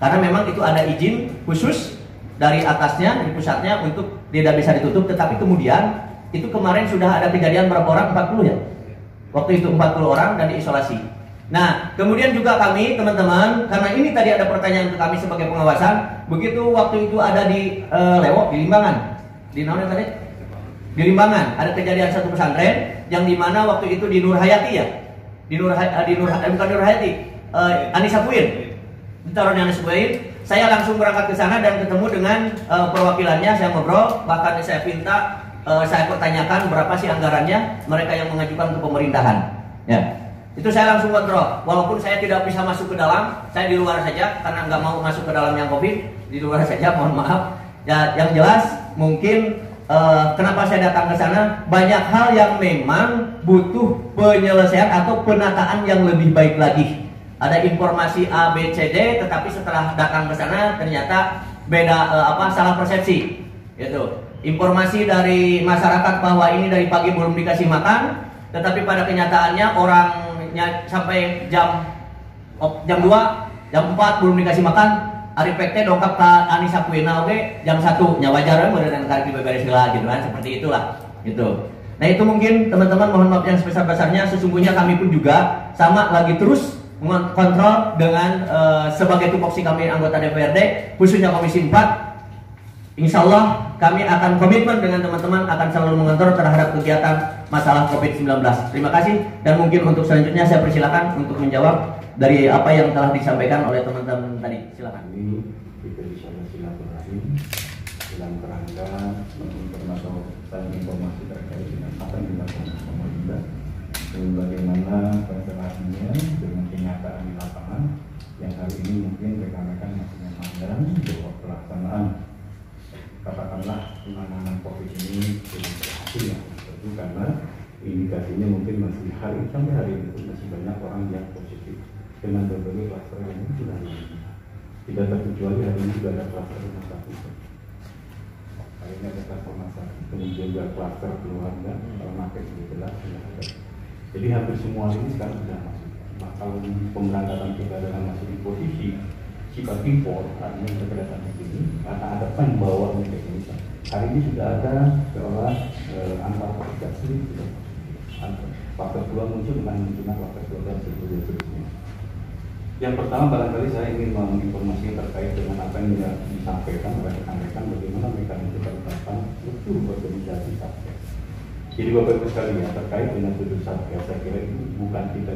Karena memang itu ada izin khusus dari atasnya, dari pusatnya untuk tidak bisa ditutup. Tetapi kemudian itu kemarin sudah ada kejadian berapa orang? 40 ya? Waktu itu 40 orang dan diisolasi. Nah, kemudian juga kami teman-teman, karena ini tadi ada pertanyaan ke kami sebagai pengawasan, begitu waktu itu ada di Lewo, di Limbangan, di mana tadi? Di Limbangan ada kejadian satu pesantren yang dimana waktu itu di Nur Hayati ya, bukan Nur Hayati, Anissa Puin, ditaruhnya Anissa Puin. Saya langsung berangkat ke sana dan ketemu dengan perwakilannya, saya ngobrol, bahkan saya minta, saya pertanyakan berapa sih anggarannya mereka yang mengajukan ke pemerintahan, ya. Itu saya langsung kontrol, walaupun saya tidak bisa masuk ke dalam, saya di luar saja karena nggak mau masuk ke dalam yang COVID, di luar saja, mohon maaf. Ya, yang jelas mungkin kenapa saya datang ke sana, banyak hal yang memang butuh penyelesaian atau penataan yang lebih baik lagi. Ada informasi A, B, C, D, tetapi setelah datang ke sana ternyata beda salah persepsi. Gitu. Informasi dari masyarakat bahwa ini dari pagi belum dikasih makan, tetapi pada kenyataannya orangnya sampai jam 2, jam 4 belum dikasih makan. Ari pekte dongkap ke Anissa Kuina oke jam 1 nya wajar beneran karek dibeberes heula gitu kan, seperti itulah gitu. Nah itu mungkin teman-teman mohon maaf yang sebesar-besarnya, sesungguhnya kami pun juga sama lagi terus mengontrol dengan sebagai tupoksi kami anggota DPRD khususnya Komisi 4. Insya Allah kami akan komitmen dengan teman-teman akan selalu mengontrol terhadap kegiatan masalah COVID-19. Terima kasih, dan mungkin untuk selanjutnya saya persilakan untuk menjawab dari apa yang telah disampaikan oleh teman-teman tadi. Silakan. Ini kita bisa silaturahim dalam kerangka menginformasikan informasi terkait dengan apa yang dilakukan pemerintah dan bagaimana konstelasinya dengan kenyataan di lapangan yang hari ini mungkin rekan-rekan masih memandang bahwa pelaksanaan katakanlah penanganan COVID ini belum berhasil ya, tentu karena indikasinya mungkin masih sampai hari ini masih banyak orang yang positif dengan berbagai kluster yang sudah tidak terkecuali hari ini juga ada kluster rumah sakit. Hari ini ada kluster rumah sakit, kemudian juga kluster keluarga, market juga jelas sudah ada. Jadi hampir semua ini sekarang sudah masuk. Nah, kalau pemberangkatan kita dengan masih di posisi sifat impor, artinya kita datang ke sini karena ada membawa ke Indonesia. Hari ini sudah ada seolah antar aplikasi faktor 2 muncul dengan menggunakan faktor 2 dan seterusnya. Yang pertama barangkali saya ingin menginformasikan terkait dengan apa yang disampaikan oleh rekan-rekan bagaimana mekanisme penetapan struktur organisasi Satgas. Jadi Bapak Ibu sekalian, terkait dengan struktur Satgas, saya kira itu bukan kita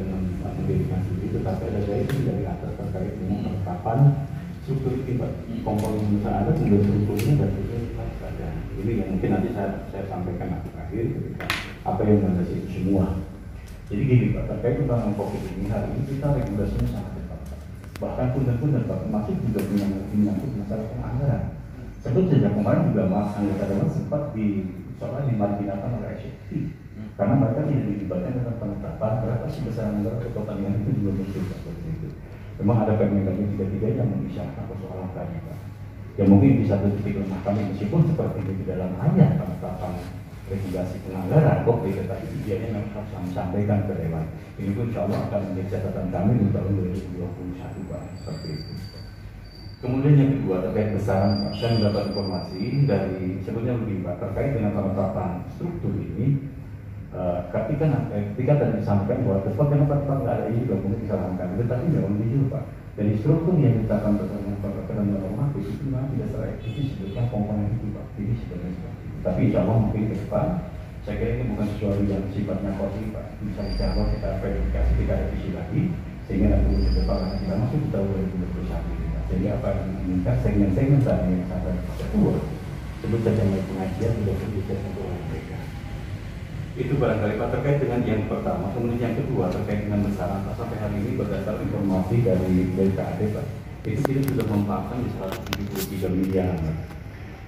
mendirikan sendiri, tetapi ada itu dari atas terkait dengan penetapan struktur ini, Pak. Komponen besar ada, kemudian strukturnya dan struktur ada. Ini yang mungkin nanti saya sampaikan nanti terakhir ketika apa yang mendasari itu semua. Jadi gini Pak, terkait tentang COVID ini, hari ini kita regulasinya sangat ketat. Bahkan punten-punten Pak, masih juga menyangkut masalah anggaran. Sebut saja kemarin juga Mas anggota dewan sempat soalnya dimarginalkan oleh SCT karena mereka tidak dilibatkan dalam penetapan berapa sih besaran anggaran untuk pertanian itu juga muncul seperti itu. Memang ada Permendagri 33 yang mengisyaratkan persoalan tadi Pak. Ya mungkin di satu titik lemah kami meskipun seperti itu di dalam ayat penetapan regulasi penganggaran COVID, tetapi ideanya memang harus kami sampaikan ke Dewan. Ini pun insya Allah akan menjadi catatan kami di tahun 2021 Pak, seperti itu. Kemudian yang kedua terkait besaran Pak, saya mendapat informasi dari sebetulnya begini Pak, terkait dengan penetapan struktur ini. Ketika tadi disampaikan bahwa sebagian penetapan nggak ada ini juga mungkin disarankan, tetapi memang jujur Pak. Dari struktur yang ditetapkan berdasarkan peraturan dan normatif itu memang tidak secara eksklusif sebutkan komponen itu Pak. Ini sebenarnya. Tapi insya Allah mungkin ke depan, saya kira ini bukan sesuatu yang sifatnya kosi Pak. Bisa insya Allah kita verifikasi, kita revisi lagi, sehingga nanti ke depan kita masuk ke tahun 2021. Jadi apa yang diinginkan segmen-segmen tadi yang sampai ketua sebut saja pengajian sudah berbicara untuk mereka. Itu barangkali Pak terkait dengan yang pertama. Kemudian yang kedua terkait dengan besaran Pak, sampai hari ini berdasarkan informasi dari KAD Pak, itu kita sudah memanfaatkan di 173 miliar.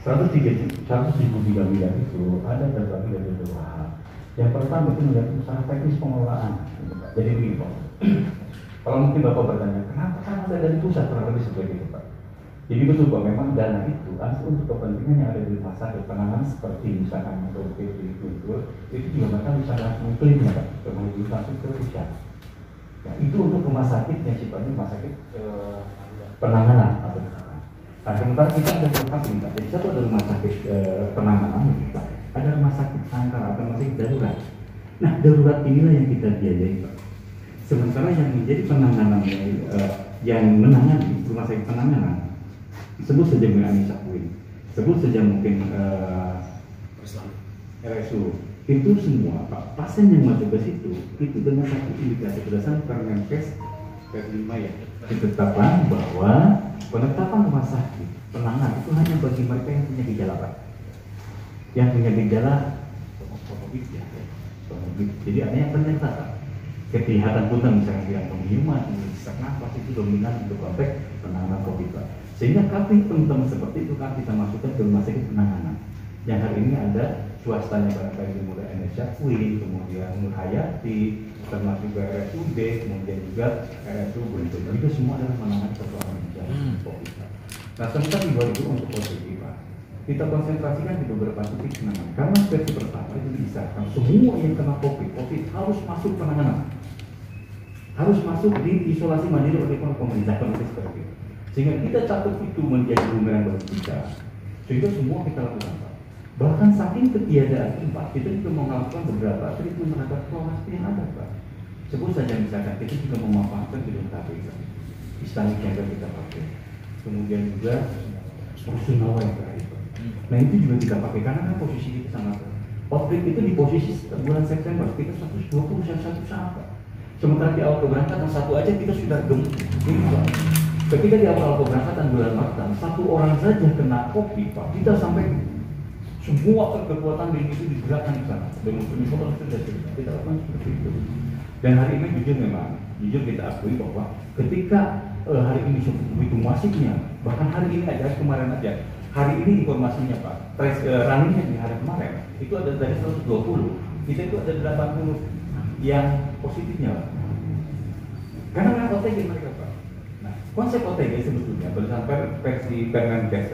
173 miliar itu ada terbagi dari dua hal. Yang pertama itu melihat usaha teknis pengelolaan. Jadi begini Pak. Kalau mungkin Bapak bertanya, kenapa kan ada dari pusat kurang lebih seperti itu Pak? Jadi betul Pak, memang dana itu asli untuk kepentingan yang ada di rumah sakit penanganan seperti misalkan untuk itu juga mereka bisa langsung klaimnya Pak, kemudian langsung ke pusat. Nah itu untuk rumah sakit yang sifatnya rumah sakit penanganan atau nah sementara kita ada lengkap Pak. Jadi satu ada rumah sakit penanganan, ada rumah sakit sangkar atau rumah sakit darurat. Nah darurat inilah yang kita biayai Pak. Sementara yang menjadi penanganan yang menangani rumah sakit penanganan, sebut saja mungkin Anissa Queen, sebut saja mungkin RSU, itu semua Pak pasien yang masuk ke situ itu dengan satu indikasi berdasarkan Permenkes R5 ya, ditetapkan bahwa penetapan rumah sakit penanganan itu hanya bagi mereka yang punya gejala Pak, yang punya gejala COVID ya, jadi artinya penetapan kelihatan punten misalnya yang penciuman, sesak nafas itu dominan untuk konteks penanganan COVID Pak. Sehingga kami teman-teman seperti itu kan kita masukkan ke rumah sakit penanganan. Yang hari ini ada swastanya barangkali mulai Indonesia Queen, kemudian Nur Hayati, termasuk RSUD, kemudian juga RSU Buntu. Itu semua adalah menangani persoalan COVID Pak. Nah sementara di luar itu untuk positif Pak. kita konsentrasikan di beberapa titik penanganan. Karena versi pertama itu disahkan semua yang kena COVID harus masuk penanganan, harus masuk di isolasi mandiri oleh pemerintah seperti itu. Sehingga kita catat itu menjadi bumerang bagi kita, sehingga semua kita lakukan. Bahkan saking ketiadaan tempat, kita juga melakukan beberapa treatment terhadap kelas yang ada, Pak. Sebut saja misalkan kita juga memanfaatkan gedung KPK, istana yang kita pakai, kemudian juga Rusunawa yang terakhir. Nah itu juga kita pakai karena kan posisi kita sangat outbreak itu di posisi bulan September kita 120 yang satu sama. Sementara di awal keberangkatan satu aja kita sudah gemuk. Ketika di awal keberangkatan bulan Maret satu orang saja kena COVID, Pak, kita sampai semua kekuatan dan itu digerakkan di sana. Dan untuk sudah kita lakukan seperti itu. Dan hari ini jujur kita akui bahwa ketika hari ini begitu masifnya, bahkan hari ini aja kemarin aja, hari ini informasinya Pak, runningnya di hari kemarin itu ada dari 120, kita itu ada 80 yang positifnya, Pak. Karena memang OTG mereka, Pak. Nah, konsep OTG sebetulnya berdasarkan versi Permenkes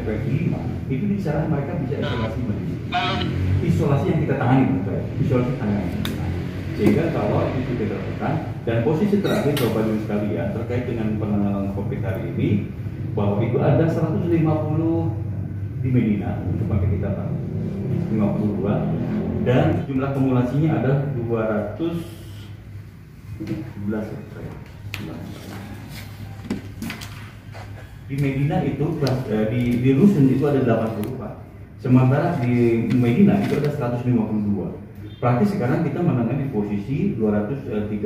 versi 5 itu bicara mereka bisa isolasi mandiri. Isolasi yang kita tangani, isolasi tangani. Sehingga kalau itu kita lakukan, dan posisi terakhir Bapak Ibu sekalian terkait dengan penanganan COVID hari ini, bahwa itu ada 150 di Medina untuk pakai kita Pak, 52, dan jumlah kumulasinya ada 211. Di Medina itu di Rusun itu ada 80 Pak, sementara di Medina itu ada 152. Berarti sekarang kita menangani posisi 232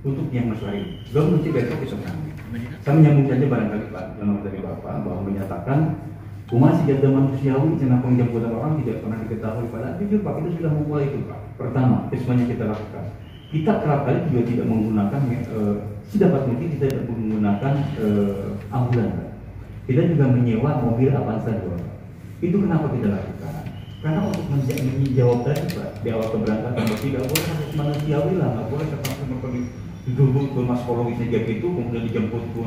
untuk yang masalah ini. Belum nanti besok kita kami. Saya menyambung saja barangkali Pak, yang dari Bapak bahwa menyatakan humas jada manusiawi jenah penjemputan orang tidak pernah diketahui. Padahal jujur Pak, kita sudah memulai itu Pak. Pertama, semuanya kita lakukan. Kita kerap kali juga tidak menggunakan sedapat mungkin kita tidak menggunakan ambulan Pak. Kita juga menyewa mobil Avanza 2. Itu kenapa kita lakukan? Karena untuk menjawab tadi Pak, di awal keberangkatan tidak boleh harus manusiawi lah, nggak boleh seperti duduk ke mas psikologis sejak itu kemudian dijemput ke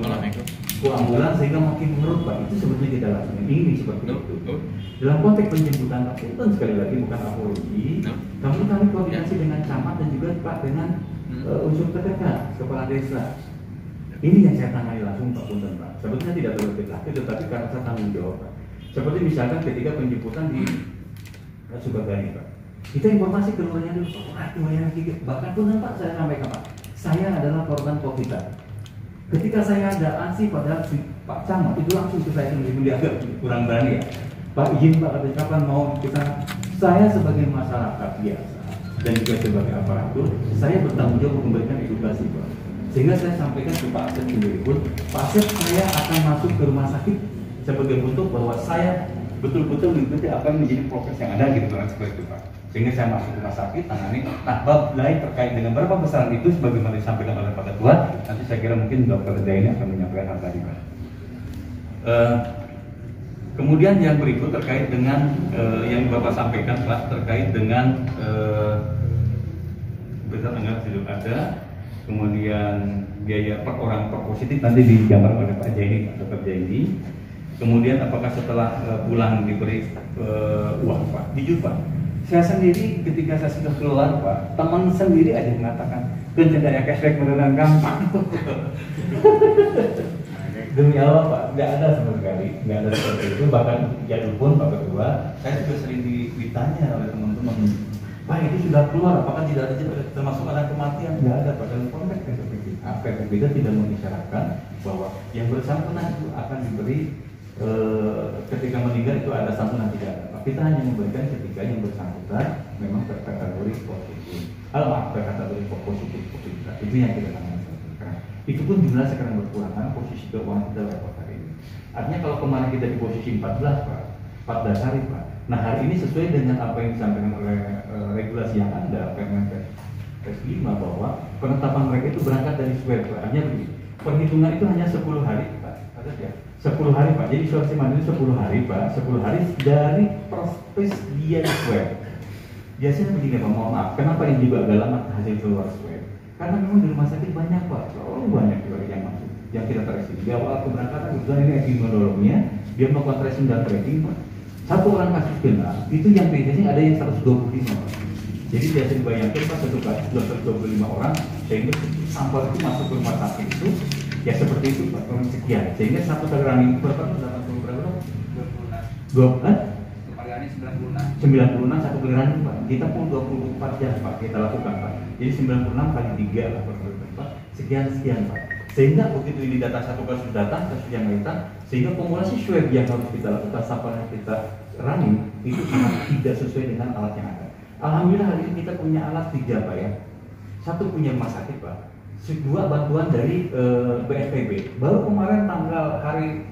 ambulan sehingga makin menurut Pak. Itu sebetulnya kita lakukan ini seperti itu. Dalam konteks penjemputan itu sekali lagi bukan apologi, tapi kami koordinasi dengan camat dan juga Pak dengan unsur terdekat kepala desa. Ini yang saya tangani langsung Pak Punten Pak. Sebetulnya tidak perlu kita, tetapi karena saya tanggung jawab Pak. Seperti misalkan ketika penjemputan di Subagani Pak, kita informasi ke rumahnya dulu Pak, rumahnya lagi bahkan pun Pak saya sampaikan Pak, saya adalah korban COVID. Ketika saya ada ANSI pada Pak Camat itu langsung ke saya sendiri, dia agak kurang berani ya Pak, izin Pak, kapan mau kita, saya sebagai masyarakat biasa dan juga sebagai aparatur, saya bertanggung jawab memberikan edukasi Pak. Sehingga saya sampaikan ke Pak Asep sendiri pun, Pak Asep saya akan masuk ke rumah sakit sebagai bentuk bahwa saya betul-betul mengikuti apa yang menjadi proses yang ada gitu kan seperti itu Pak. Sehingga saya masuk ke rumah sakit tangani. Nah, bab lain terkait dengan berapa besaran itu sebagaimana disampaikan oleh Pak Ketua, nanti saya kira mungkin Dr. Daini akan menyampaikan hal tadi Pak. Kemudian yang berikut terkait dengan yang Bapak sampaikan Pak terkait dengan besar anggaran hidup ada, kemudian biaya per orang per positif nanti digambar oleh Pak Jaini, Dr. Jaini. Kemudian apakah setelah pulang diberi uang Pak? Jujur Pak, saya sendiri ketika saya sudah keluar Pak, teman sendiri aja mengatakan daya cashback beneran gampang. Demi Allah Pak, nggak ada sama sekali, nggak ada seperti itu. Bahkan jadul pun Pak Ketua, saya juga sering ditanya oleh teman-teman, Pak itu sudah keluar, apakah tidak ada termasuk ada kematian? Nggak ada Pak, dalam konteks PPKP kita tidak mengisyaratkan bahwa yang bersangkutan itu akan diberi ketika meninggal itu ada santunan tidak ada. Kita hanya memberikan ketika yang bersangkutan memang terkategori positif. Terkategori positif. Itu yang kita lakukan. Itu pun jumlah sekarang berkurang karena posisi keuangan kita repot hari ini. Artinya kalau kemarin kita di posisi 14 Pak, 14 hari Pak. Nah hari ini sesuai dengan apa yang disampaikan oleh regulasi yang ada Permenkes 5 bahwa penetapan mereka itu berangkat dari swab Pak. Artinya begini, perhitungan itu hanya 10 hari Pak. Ada ya? 10 hari Pak, jadi isolasi mandiri 10 hari Pak, 10 hari dari proses dia swab. Biasanya begini Pak, mohon maaf, kenapa ini juga agak lama hasil keluar swab? Karena memang di rumah sakit banyak Pak, terlalu banyak juga yang masuk. yang kita tracing. Di awal keberangkatan kebetulan ini epidemiolognya, dia melakukan tracing dan tracking. Satu orang kasus kena, itu yang tracing ada yang 125. Jadi biasa dibayangkan Pak, satu kasus 125 orang, sehingga sampel itu masuk ke rumah sakit itu ya seperti itu Pak, orang sekian. Sehingga satu kali running itu berapa? 80 berapa? 96 satu kali running Pak. Kita pun 24 jam Pak kita lakukan Pak. Jadi 96 kali 3 lah Pak. Sekian Pak. Sehingga begitu ini data satu kasus datang, kasus yang datang, sehingga kumulasi swab yang harus kita lakukan sampel yang kita running itu sangat tidak sesuai dengan alat yang ada. Alhamdulillah hari ini kita punya alat 3 Pak ya. Satu punya rumah sakit Pak. 2 bantuan dari BNPB. Baru kemarin tanggal hari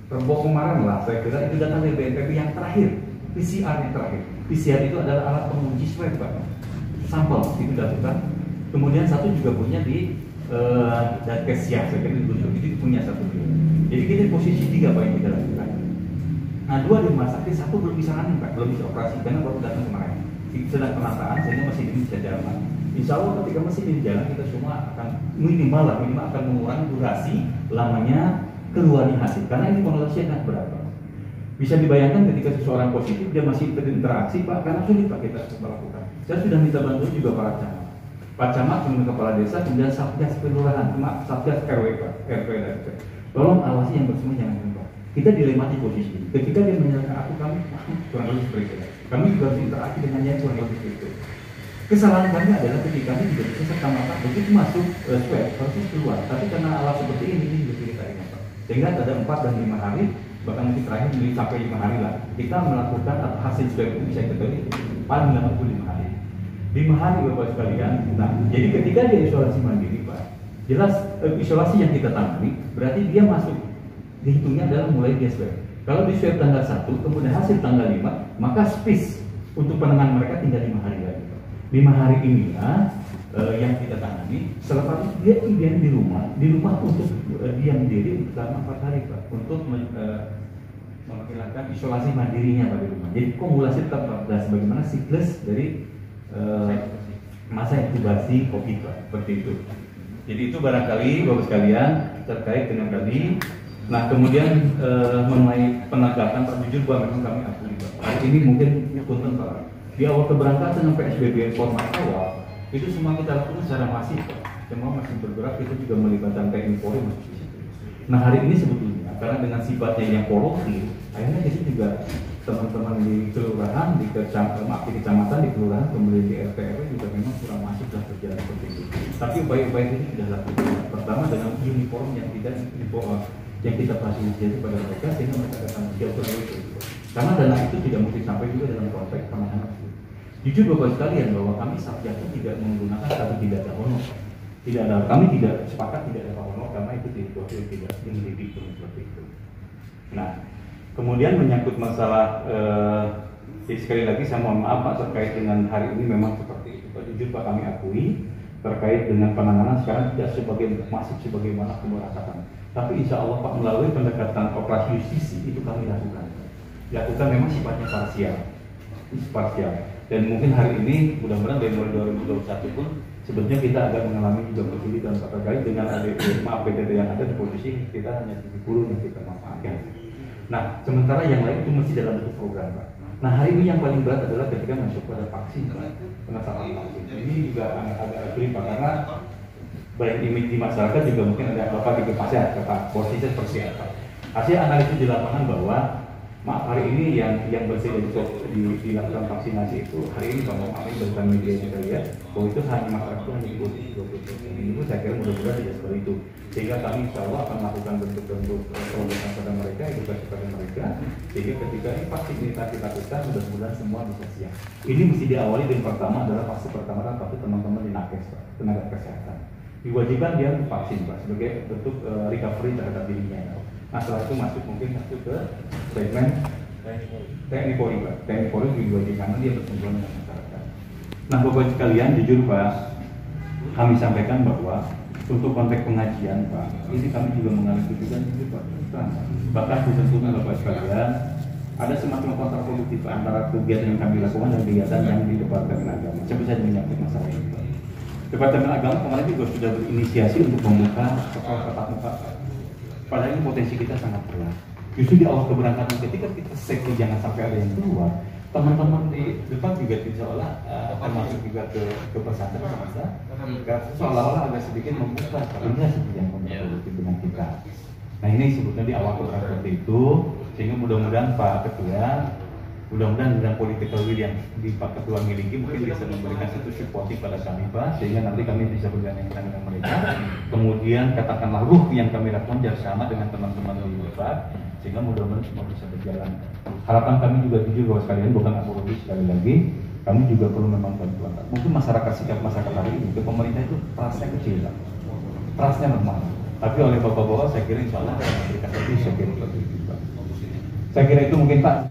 Rabu kemarin lah saya kira itu datang dari BNPB yang terakhir, PCR yang terakhir. PCR itu adalah alat penguji swab Pak. Sampel itu dilakukan. Kemudian satu juga punya di Dankesya, saya kira itu punya satu. Jadi kita posisi 3 Pak yang kita lakukan. Nah 2 di rumah sakit, 1 belum bisa running Pak, belum bisa operasi karena baru datang kemarin. Sedang penataan sehingga masih bisa jalan. Insya Allah ketika masih di jalan kita semua akan minimal akan mengurangi durasi lamanya keluarnya hasil karena ini konotasinya berapa. Bisa dibayangkan ketika seseorang positif dia masih berinteraksi Pak karena sulit Pak kita melakukan. Saya sudah minta bantuan juga para camat. Pak Camat, kemudian kepala desa, kemudian satgas kelurahan, satgas RW Pak, RW dan RW. Tolong awasi yang bersama jangan lupa. Kita dilematis posisi. Ketika dia menyerahkan aku kami kurang lebih seperti itu. Kami juga harus interaksi dengan yang kurang lebih seperti itu. Kesalahan kami adalah ketika kami tidak bisa serta-merta begitu masuk swab harus keluar. Tapi karena alat seperti ini juga kita ingat Pak. Sehingga ada 4 dan 5 hari, bahkan mungkin terakhir sampai 5 hari lah. Kita melakukan hasil swab itu bisa kita paling lama 5 hari. 5 hari Bapak sekalian. Nah, jadi ketika dia isolasi mandiri Pak, jelas isolasi yang kita tangani berarti dia masuk dihitungnya adalah mulai dia swab. Kalau di swab tanggal 1, kemudian hasil tanggal 5, maka space untuk penanganan mereka tinggal 5 hari lagi. 5 hari inilah yang kita tangani. Selepas itu dia ideal di rumah untuk diam diri selama 4 hari Pak, untuk menghilangkan isolasi mandirinya Pak di rumah. Jadi kumulasi tetap 14 bagaimana siklus dari masa inkubasi COVID Pak, seperti itu. Jadi itu barangkali Bapak sekalian terkait dengan tadi. Nah kemudian mengenai penegakan Pak, jujur Pak memang kami akui Pak. Hari ini mungkin punten Pak. Di awal keberangkatan PSBB format awal itu semua kita lakukan secara masif Pak. Semua masih bergerak, itu juga melibatkan TNI Polri masuk di situ. Nah hari ini sebetulnya karena dengan sifatnya yang korupsi, akhirnya kita juga teman-teman di kelurahan, di kecamatan, di kelurahan, kemudian di RT RW juga memang kurang masif dan berjalan seperti itu. Tapi upaya-upaya ini sudah lakukan. Pertama dengan uniform yang kita fasilitasi pada mereka sehingga mereka akan siap terus. Karena dana itu tidak mungkin sampai juga dalam konteks penanganan. Jujur Bapak sekalian bahwa kami Satgas tidak menggunakan satu tidak ada honor. Kami tidak sepakat tidak ada honor karena itu tidak mendidik seperti itu. Nah, kemudian menyangkut masalah sekali lagi saya mohon maaf Pak terkait dengan hari ini memang seperti itu. Pak jujur Pak kami akui terkait dengan penanganan sekarang tidak masih sebagaimana pemerataan. Tapi insya Allah Pak melalui pendekatan operasi justisi itu kami lakukan memang sifatnya parsial. Dan mungkin hari ini mudah-mudahan dari mulai 2021 pun sebetulnya kita agak mengalami juga kesulitan terkait dengan PDT yang ada di posisi kita hanya 70 yang kita manfaatkan. Nah, sementara yang lain itu masih dalam bentuk program Pak. Nah hari ini yang paling berat adalah ketika masuk pada vaksin, penetapan vaksin. Ini juga agak sulit Pak karena baik image di masyarakat juga mungkin ada apa di pasien kata posisi seperti apa. Hasil analisis di lapangan bahwa hari ini yang bersedia dilakukan vaksinasi itu hari ini kalau kami berikan media kita lihat bahwa itu hanya masyarakat itu hanya 20%. Ini saya kira mudah-mudahan tidak seperti itu sehingga kami insya Allah akan melakukan bentuk-bentuk program pada mereka, edukasi pada mereka sehingga ketika vaksin ini kita lakukan mudah-mudahan semua bisa siap. Ini mesti diawali dengan pertama adalah fase pertama dan pasti teman-teman di nakes Pak, tenaga kesehatan diwajibkan dia vaksin Pak sebagai bentuk recovery terhadap dirinya. Nah setelah itu masuk ke segmen TNI Polri Pak. TNI Polri diwajibkan karena dia bersentuhan dengan masyarakat. Nah Bapak sekalian jujur Pak, kami sampaikan bahwa untuk konteks pengajian Pak, ini kami juga mengalami kesulitan itu Pak. Bahkan ketentuan Bapak sekalian ada semacam kontraproduktif antara kegiatan yang kami lakukan dan kegiatan yang didebatkan agama. Saya bisa menyangkut masalah ini Pak. Departemen Agama kemarin juga sudah berinisiasi untuk membuka sekolah tatap muka. Padahal ini potensi kita sangat berat. Justru di awal keberangkatan ketika kita safety jangan sampai ada yang keluar, teman-teman di depan juga tidak olah termasuk juga ke pesantren masa seolah-olah agak sedikit membuka koordinasi yang kontraproduktif dengan kita. Nah ini sebetulnya di awal keberangkatan itu, sehingga mudah-mudahan Pak Ketua, mudah-mudahan dengan political will yang di Pak Ketua miliki mungkin bisa memberikan satu supportif pada kami Pak, sehingga nanti kami bisa bergandeng dengan mereka. Kemudian katakanlah ruh yang kami lakukan bersama dengan teman-teman di Pak, sehingga mudah-mudahan semua bisa berjalan. Harapan kami juga jujur bahwa sekalian bukan aku rugi sekali lagi, kami juga perlu memang bantuan. Mungkin sikap masyarakat hari ini ke pemerintah itu trustnya kecil, trustnya lemah. Tapi oleh bapak-bapak saya kira insya Allah akan memberikan lebih, saya kira itu mungkin Pak.